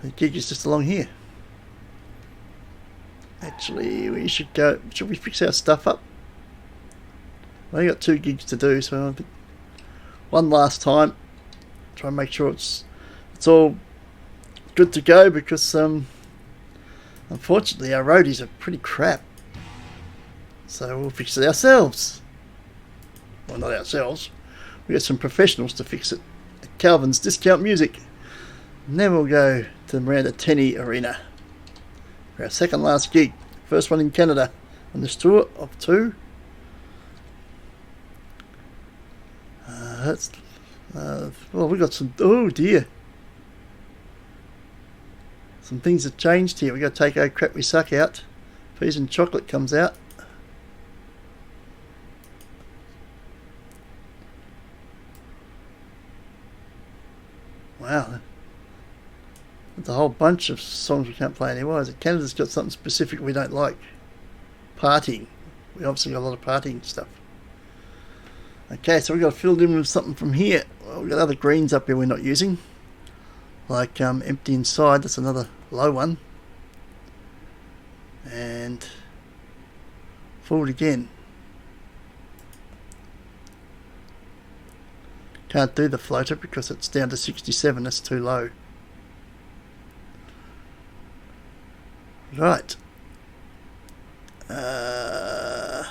The gig is just along here. Actually, we should go. Should we fix our stuff up? I've only got 2 gigs to do, so I think one last time. Try and make sure it's all good to go, because unfortunately our roadies are pretty crap. So we'll fix it ourselves. Well, not ourselves. We got some professionals to fix it. At Calvin's Discount Music. And then we'll go to the Miranda Tenney Arena for our second last gig. First one in Canada on this tour of 2. Well, we got some. Oh dear. Some things have changed here. We got to take Oh Crap We Suck out. Peas and Chocolate comes out. Wow. There's a whole bunch of songs we can't play anymore. Canada's got something specific we don't like. Partying. We obviously got a lot of partying stuff. Okay, so we've got to fill it in with something from here. Well, we've got other greens up here we're not using. Like Empty Inside, that's another low one. And Forward Again. Can't do the floater because it's down to 67, that's too low. Right. Where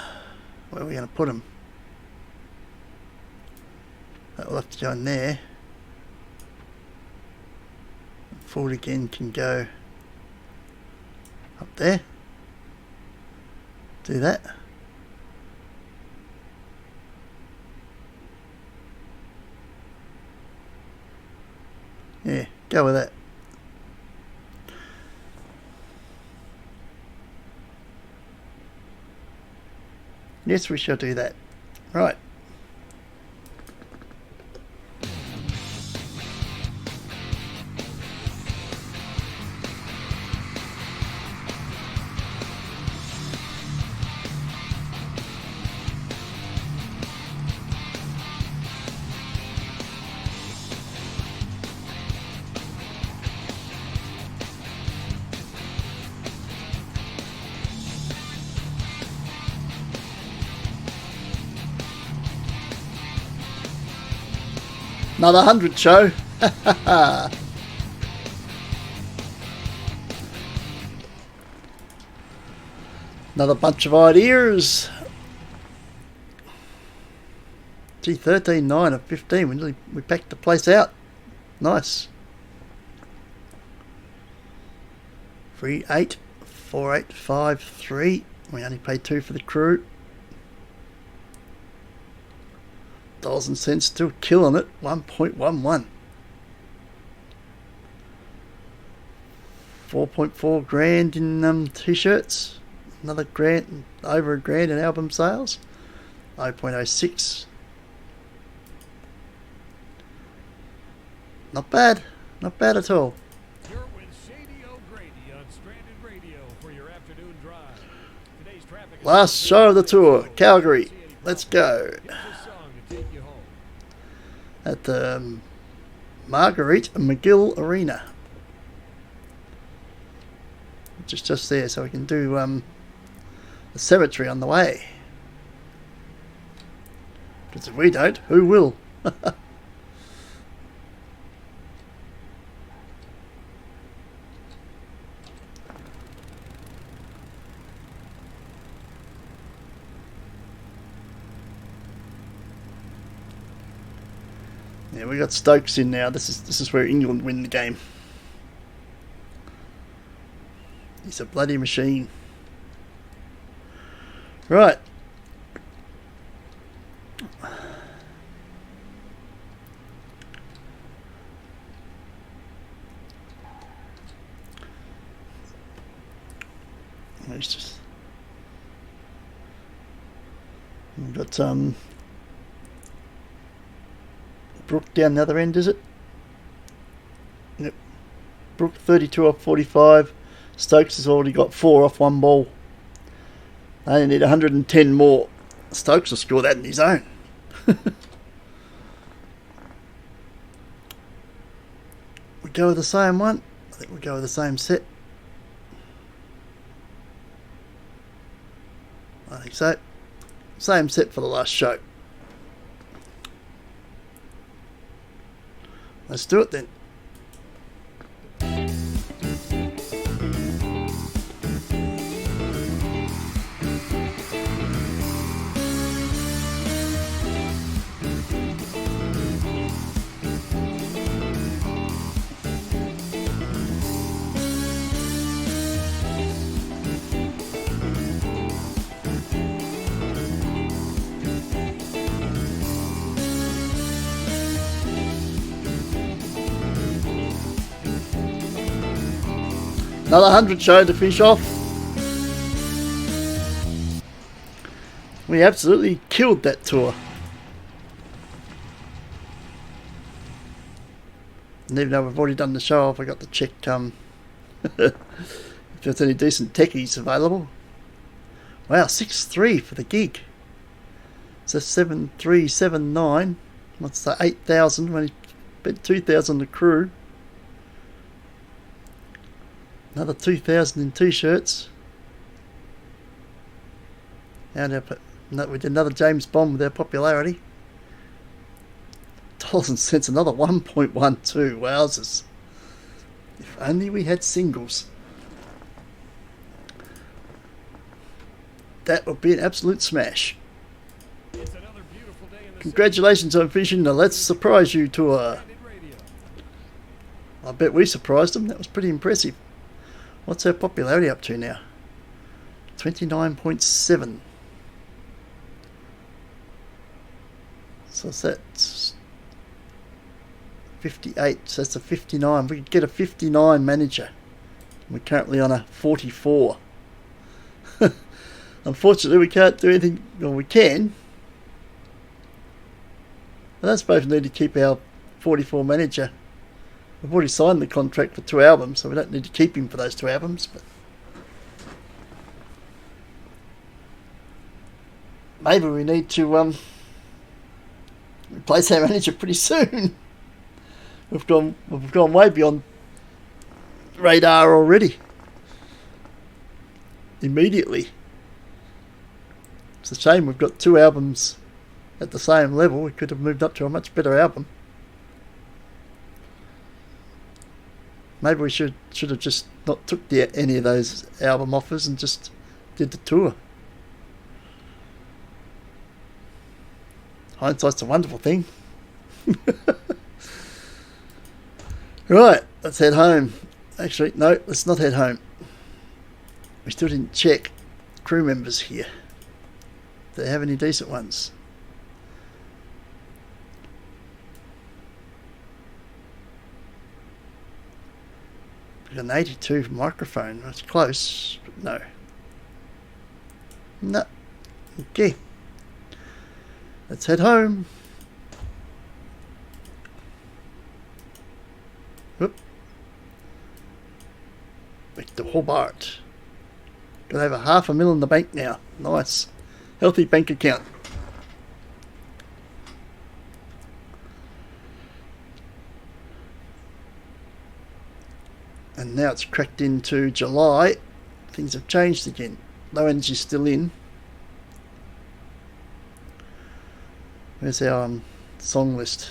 are we going to put them? That will have to go in there. Forward Again can go up there. Do that. Yeah, go with that. Yes, we shall do that. Right. Another 100 show. Another bunch of ideas. Gee, 13, 9 of 15. We packed the place out. Nice. 3, 8, 4, 8, 5, 3. We only paid 2 for the crew. Dollars and cents, still killing it. 1.11. 4.4 grand in t-shirts. Another grand, over a grand in album sales. 0.06. Not bad. Not bad at all. You're with Shady O'Grady on Stranded Radio for your afternoon drive. Today's traffic is Last show of the tour, Calgary. Let's go. Here's a song to take you home. At the Marguerite McGill Arena, which is just there, so we can do the cemetery on the way. Because if we don't, who will? Yeah, we got Stokes in now. This is where England win the game. He's a bloody machine. Right. Let's just. We've got Brook down the other end, is it? Yep. Brook 32 off 45. Stokes has already got 4 off one ball. They only need 110 more. Stokes will score that in his own. We go with the same one. I think we go with the same set. I think so. Same set for the last show. Let's do it then. Another 100 show to finish off. We absolutely killed that tour. And even though we've already done the show, I forgot to check if there's any decent techies available. Wow, 6.3 for the gig. So 7,379. What's that? 8,000. Only bet 2,000 the crew. Another 2,000 in t-shirts. And we did another James Bond with our popularity. Dollars and cents, another 1.12. Wowzers. If only we had singles. That would be an absolute smash. It's another beautiful day in the Congratulations on finishing the Let's Surprise You tour. I bet we surprised them. That was pretty impressive. What's our popularity up to now? 29.7. So that's 58. So that's a 59. We could get a 59 manager. We're currently on a 44. Unfortunately, we can't do anything. Well, we can. I don't suppose we need to keep our 44 manager. We've already signed the contract for 2 albums, so we don't need to keep him for those 2 albums. But maybe we need to replace our manager pretty soon. We've gone way beyond radar already. Immediately. It's a shame we've got 2 albums at the same level. We could have moved up to a much better album. Maybe we should have just not took any of those album offers and just did the tour. Hindsight's a wonderful thing. Right, let's head home. Actually, no, let's not head home. We still didn't check crew members here. Do they have any decent ones? We've got an 82 microphone. That's close, but no. No. Okay. Let's head home. Whoop. Back to Hobart. Got over $500,000 in the bank now. Nice. Healthy bank account. And now it's cracked into July. Things have changed again. Low energy still in. Where's our song list?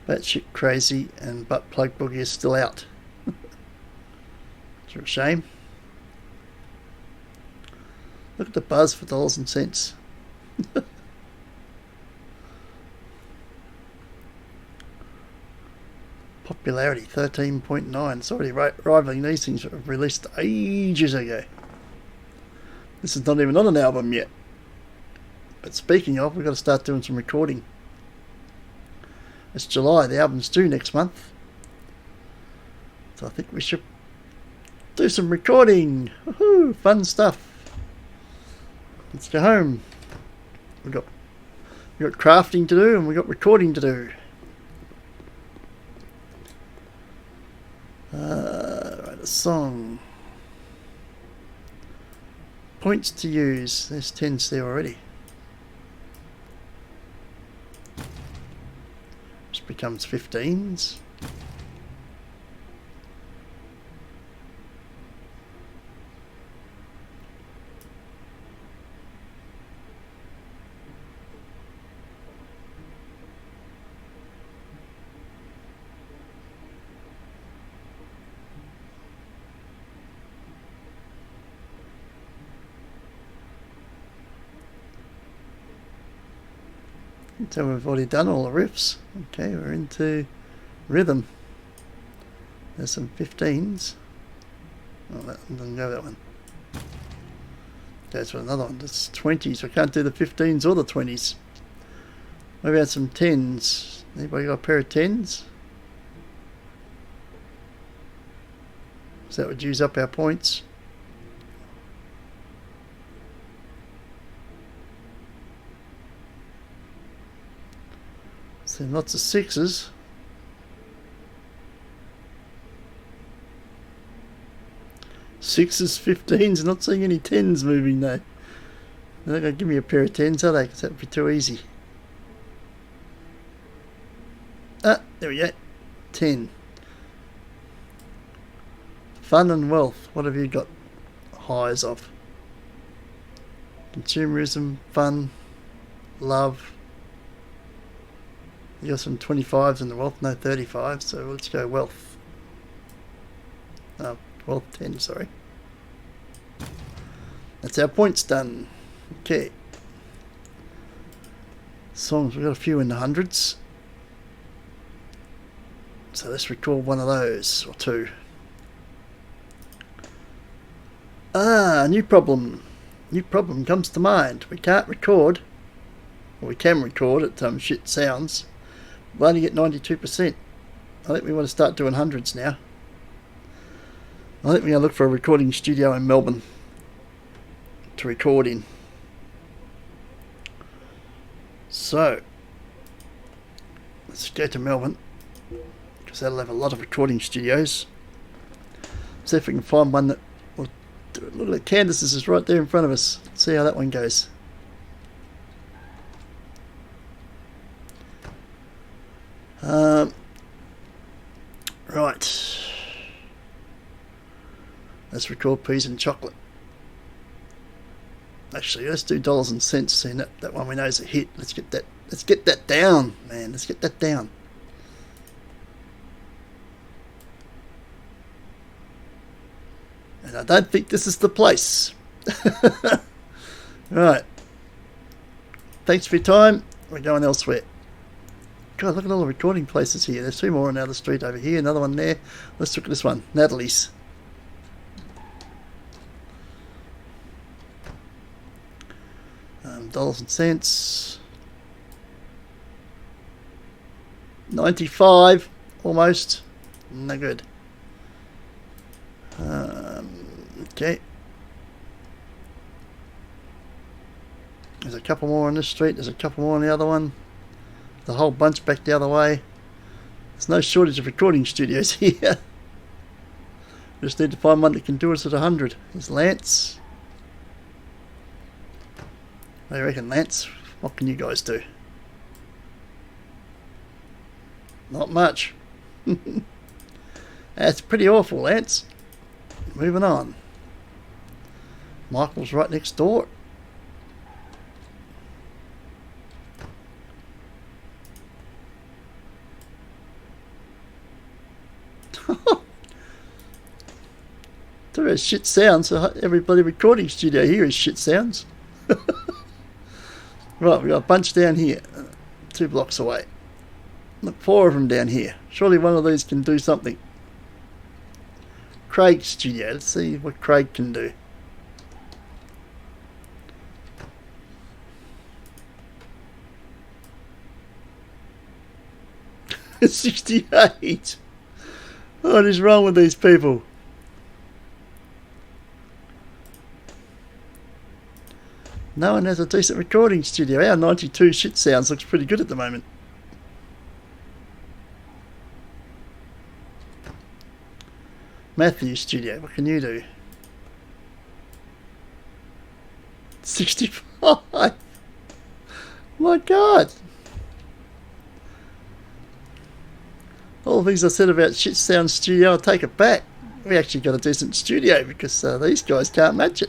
Batshit Crazy and Butt Plug Boogie is still out. It's a shame. Look at the buzz for dollars and cents. Popularity 13.9. It's already rivaling these things that were released ages ago. This is not even on an album yet. But speaking of, we've got to start doing some recording. It's July, the album's due next month. So I think we should do some recording. Woohoo! Fun stuff. Let's go home. We got crafting to do and we got recording to do. Write a song. Points to use. There's 10s there already. Which becomes 15s. So we've already done all the riffs. Okay, we're into rhythm. There's some 15s. Oh, that one doesn't go that one. Goes for another one. That's 20s. We can't do the 15s or the 20s. What about some 10s? Anybody got a pair of 10s? So that would use up our points. So lots of 6s. Sixes, 15s, not seeing any 10s moving though. They're not going to give me a pair of 10s, are they? Because that would be too easy. Ah, there we go. 10. Fun and wealth. What have you got highs of? Consumerism, fun, love. You got some 25s in the wealth, no 35s, so let's go wealth. Oh, wealth 10, sorry. That's our points done. Okay. Songs, we've got a few in the hundreds. So let's record one of those, or two. Ah, new problem. New problem comes to mind. We can't record, or we can record at shit sounds. We'll only get 92%. I think we want to start doing hundreds now. I think we're going to look for a recording studio in Melbourne to record in. So, let's go to Melbourne, because that'll have a lot of recording studios. See if we can find one that will do it. Look at Candace's is right there in front of us. Let's see how that one goes. Right. Let's record peas and chocolate. Actually, let's do dollars and cents. See, that one we know is a hit. Let's get that. Let's get that down, man. Let's get that down. And I don't think this is the place. Right. Thanks for your time. We're going elsewhere. God, look at all the recording places here. There's two more on the other street over here. Another one there. Let's look at this one. Natalie's. Dollars and cents. 95. Almost. No good. Okay. There's a couple more on this street. There's a couple more on the other one. The whole bunch back the other way. There's no shortage of recording studios here. We just need to find one that can do us at 100. There's Lance. What do you reckon, Lance? What can you guys do? Not much. That's pretty awful, Lance. Moving on. Michael's right next door. Talk about shit sounds. So everybody recording studio here is shit sounds. Right, we've got a bunch down here, 2 blocks away. Look, 4 of them down here. Surely one of these can do something. Craig's studio. Let's see what Craig can do. It's 68. What is wrong with these people? No one has a decent recording studio. Our 92 shit sounds looks pretty good at the moment. Matthew's studio, what can you do? 65. My God. All the things I said about shit sound studio, I'll take it back. We actually got a decent studio because these guys can't match it.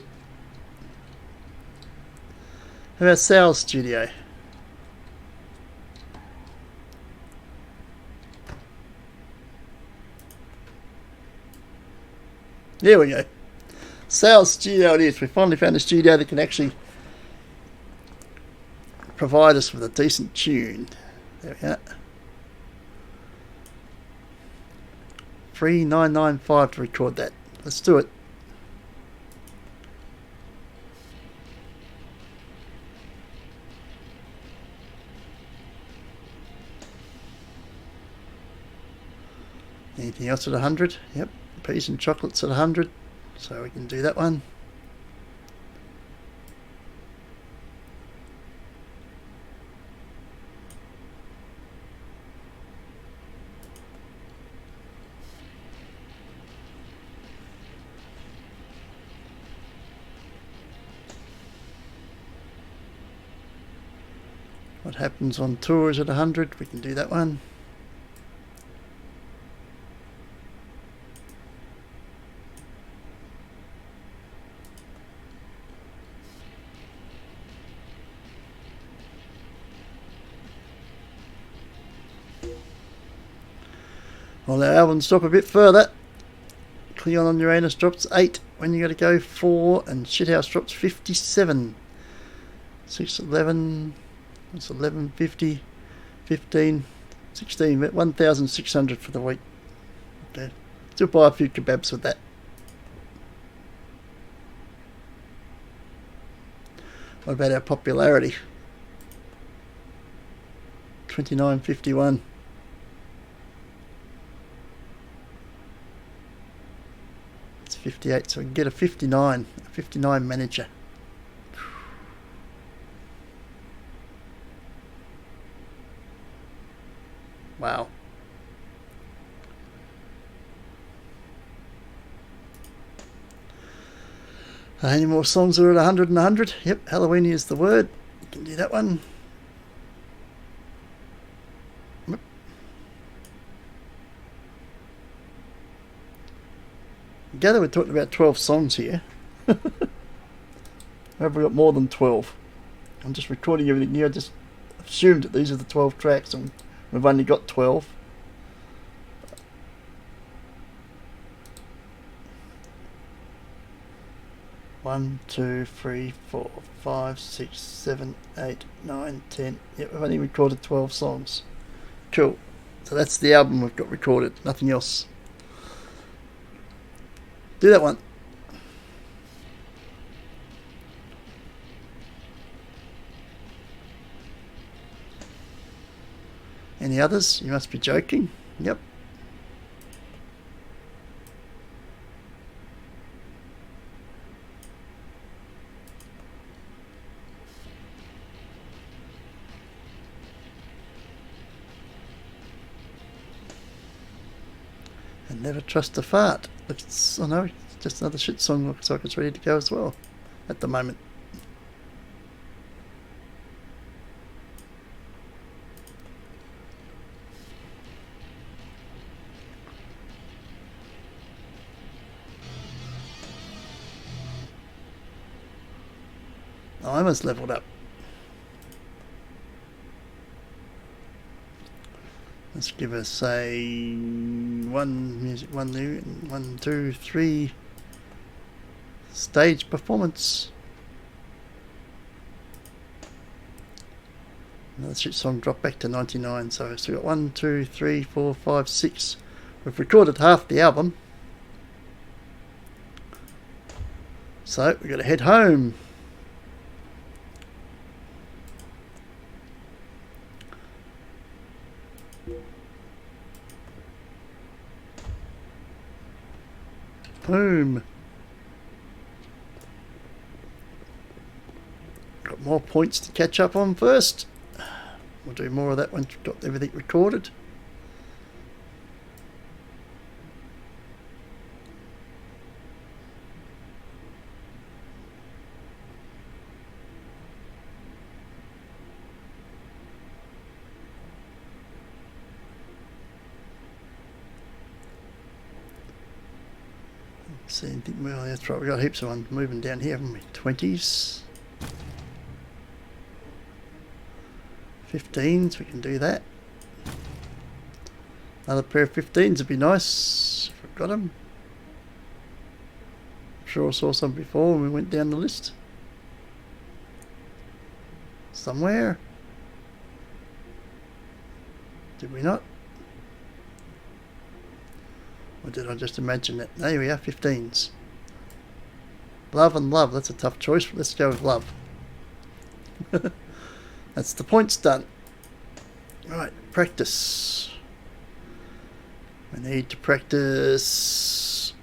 How about Sal's studio? There we go. Sal's studio it is. We finally found a studio that can actually provide us with a decent tune. There we are. 3995 to record that. Let's do it. Anything else at 100? Yep. Peas and chocolates at 100. So we can do that one. What happens on tours at 100? We can do that one. Well, our albums drop a bit further. Cleon on Uranus drops 8 when you got to go 4, and Shithouse drops 57. 611. That's 1150, 15, 16, 1,600 for the week. Okay. Still buy a few kebabs with that. What about our popularity? 2951. It's 58, so we can get a 59 manager. Wow. Any more songs that are at 100 and 100? Yep, Halloween is the word. You can do that one. Yep. I gather we're talking about 12 songs here. Have we got more than 12? I'm just recording everything here. I just assumed that these are the 12 tracks and we've only got 12. One, two, three, 4, 5, 6, 7, 8, 9, 10. Yep, we've only recorded 12 songs. Cool. So that's the album we've got recorded. Nothing else. Do that one. Any others? You must be joking. Yep. And Never Trust a Fart. Looks, I know, it's just another shit song. Looks like it's ready to go as well at the moment. I almost leveled up. Let's give us a one music, one new, 1, 2, 3, Stage performance. Another shit song dropped back to 99. So we've got 1, 2, 3, 4, 5, 6. We've recorded half the album. So we've got to head home. Boom. Got more points to catch up on first. We'll do more of that once we've got everything recorded. See anything? Well, that's right. We've got heaps of ones moving down here, haven't we? 20s, 15s. We can do that. Another pair of 15s would be nice if we've got them. I'm sure I saw some before when we went down the list. Somewhere. Did we not? Or did I just imagine that? There we are, 15s. Love and love. That's a tough choice, but let's go with love. That's the points done. Right, practice. We need to practice.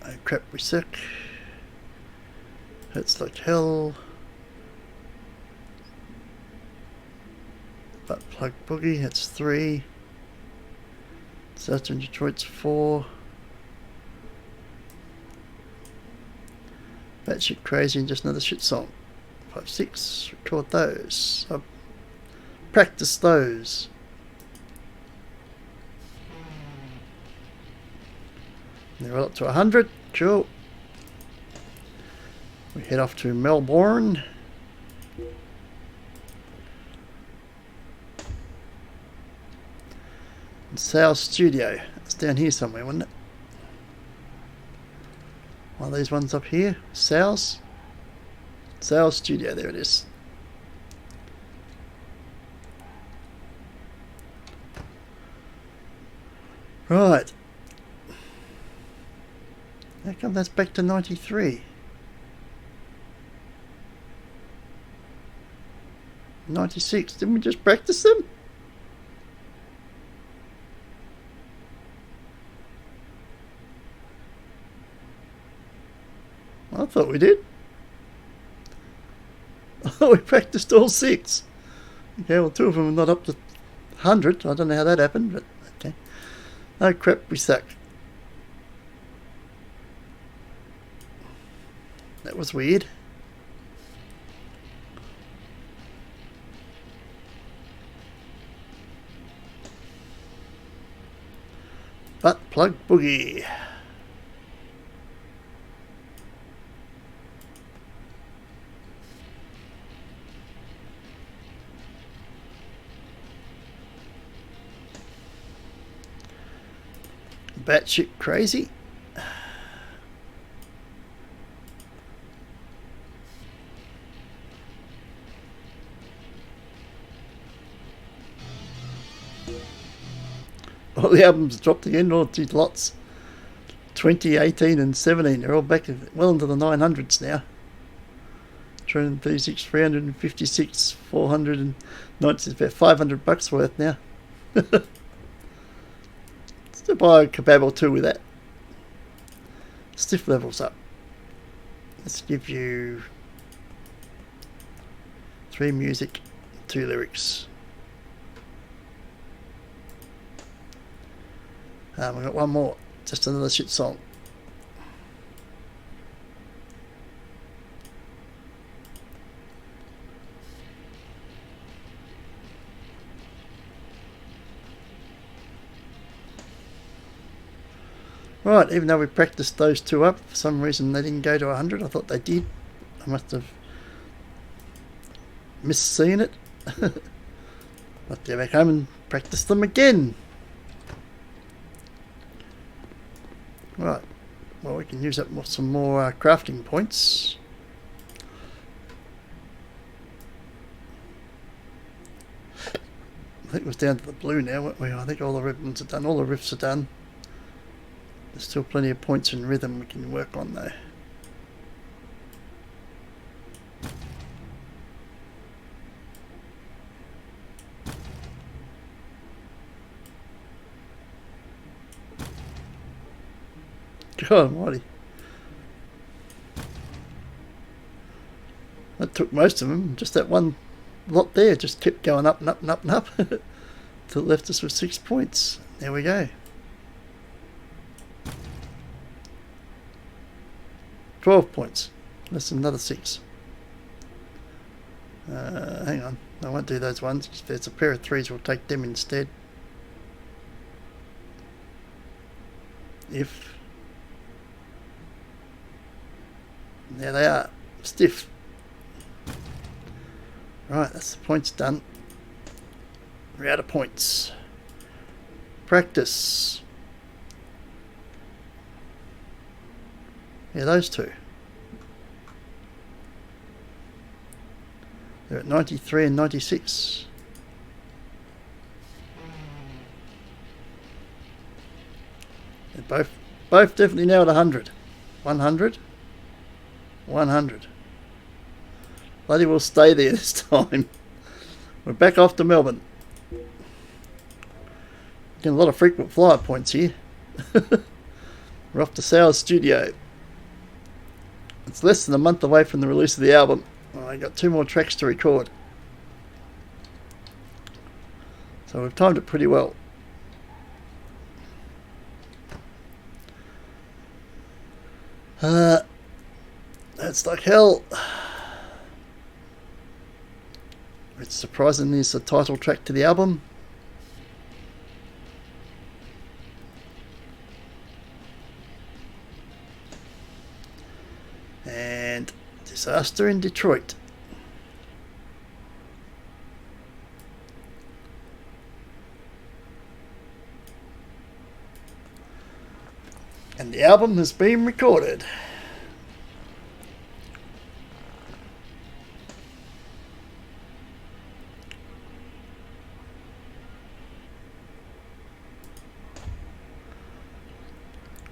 Oh crap, we suck. Hurts like hell. Butt plug boogie, that's 3. South in Detroit's 4. Batshit crazy and just another shit song. 5, 6. Record those. Practice those. They're all up to 100. Cool. We head off to Melbourne. Sales Studio. It's down here somewhere, wasn't it? One of these ones up here. Sales Studio. There it is. Right. How come that's back to 93? 96. Didn't we just practice them? I thought we did. I thought we practiced all 6. Okay, well 2 of them are not up to 100. I don't know how that happened, but okay. Oh crap, we suck. That was weird. Butt plug boogie. Batshit crazy. All the albums dropped again, all these lots. 20, 18 and 17. They're all back well into the 900s now. 336, 356, 490, about $500 worth now. Still buy a kebab or 2 with that. Stiff levels up. Let's give you 3 music, 2 lyrics. We've got one more. Just another shit song. Right, even though we practiced those 2 up, for some reason they didn't go to 100. I thought they did. I must have misseen it. I'll go back home and practice them again. Right. Well, we can use up some more crafting points. I think it was down to the blue now, weren't we? I think all the ribbons are done. All the rifts are done. There's still plenty of points in rhythm we can work on though. God almighty. That took most of them. Just that one lot there just kept going up and up and up and up till it left us with 6 points. There we go. 12 points. That's another 6. Hang on. I won't do those ones. If there's a pair of 3s, we'll take them instead. If... There they are. Stiff. Right, that's the points done. We're out of points. Practice. Yeah, those two. They're at 93 and 96. They're both definitely now at 100. 100. 100. Bloody will stay there this time. We're back off to Melbourne. Getting a lot of frequent flyer points here. We're off to Sal's studio. It's less than a month away from the release of the album. Oh, I got 2 more tracks to record. So we've timed it pretty well. That's like hell. It's surprisingly it's the title track to the album. And Disaster in Detroit. And the album has been recorded.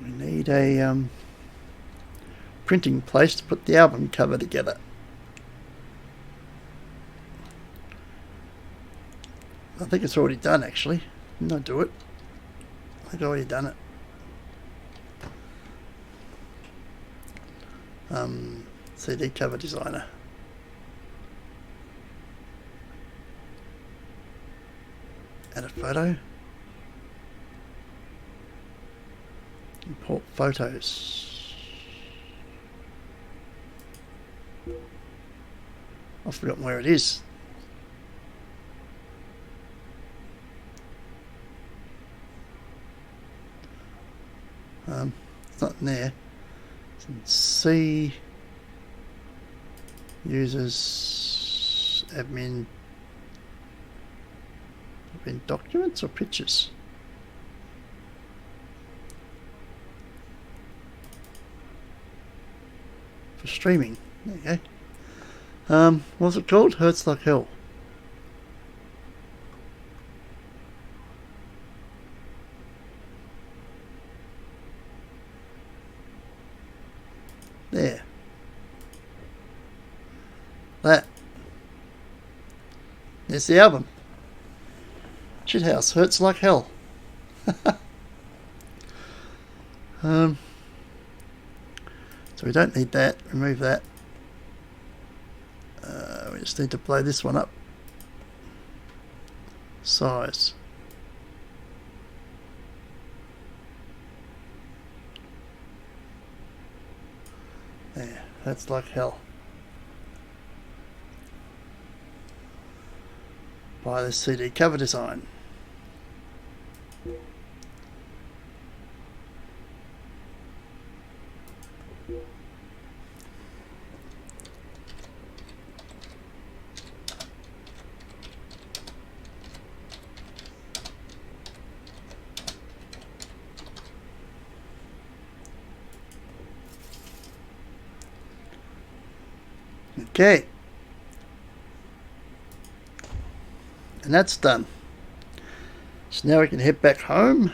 We need a printing place to put the album cover together. I think it's already done actually. Didn't I do it? I think I've already done it. CD cover designer. Add a photo. Import photos. I've forgotten where it is. It's not in there. It's in C. Users, admin documents or pictures? For streaming. There you go. What's it called? Hurts Like Hell. There. That. There's the album. Schitthouse, Hurts Like Hell. So we don't need that. Remove that. We just need to blow this one up. Size. There. Hurts Like Hell. Buy the CD cover design. Okay. And that's done. So now we can head back home.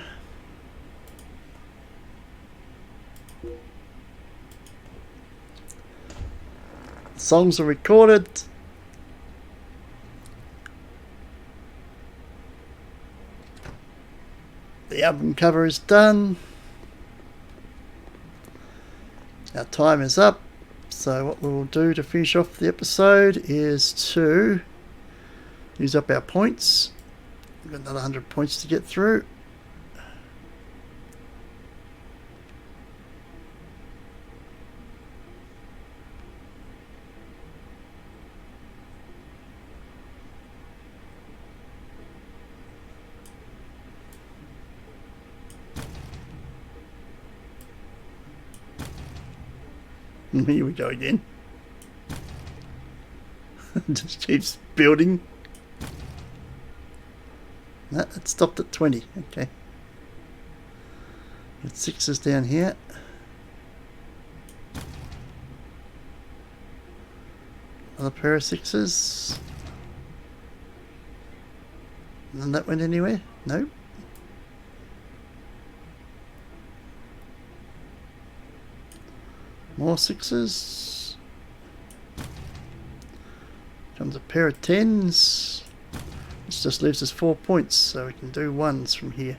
The songs are recorded. The album cover is done. Our time is up. So what we will do to finish off the episode is to use up our points. We've got another 100 points to get through. Here we go again. Just keeps building. No, it stopped at 20. Okay. Got 6s down here. Another pair of 6s. And that went anywhere? Nope. More 6s. Comes a pair of 10s. This just leaves us 4 points, so we can do 1s from here.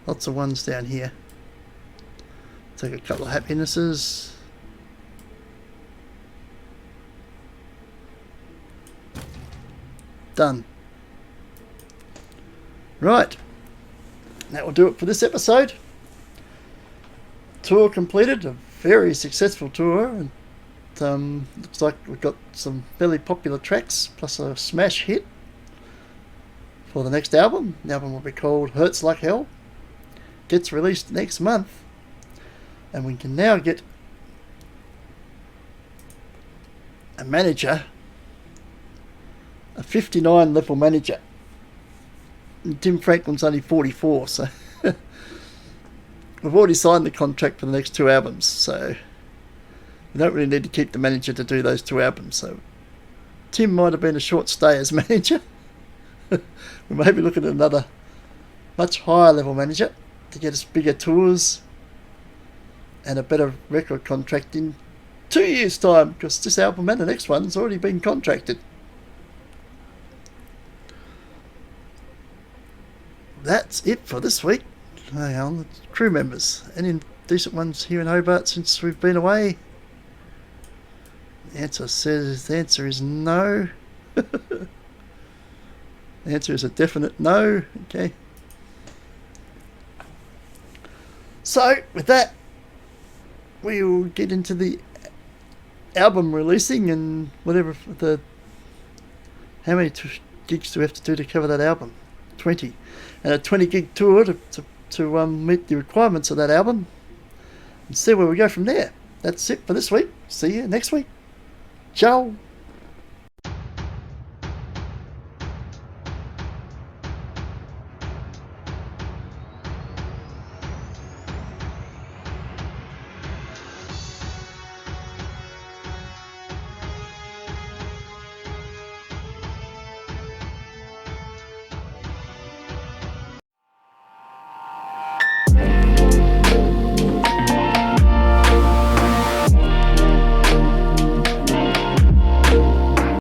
Lots of 1s down here. Take a couple of happinesses. Done. Right. That will do it for this episode. Tour completed. A very successful tour. And looks like we've got some fairly popular tracks plus a smash hit for the next album. The album will be called Hurts Like Hell. Gets released next month. And we can now get a manager, a 59 level manager. And Tim Franklin's only 44, so we've already signed the contract for the next 2 albums, so we don't really need to keep the manager to do those 2 albums. So Tim might have been a short stay as manager. We may be looking at another much higher level manager to get us bigger tours and a better record contract in 2 years' time, because this album and the next one's already been contracted. That's it for this week. Hang on, the crew members. Any decent ones here in Hobart since we've been away? The answer is no. The answer is a definite no. Okay. So, with that, we'll get into the album releasing and whatever how many gigs do we have to do to cover that album? 20. And a 20 gig tour to meet the requirements of that album and see where we go from there. That's it for this week. See you next week. Ciao.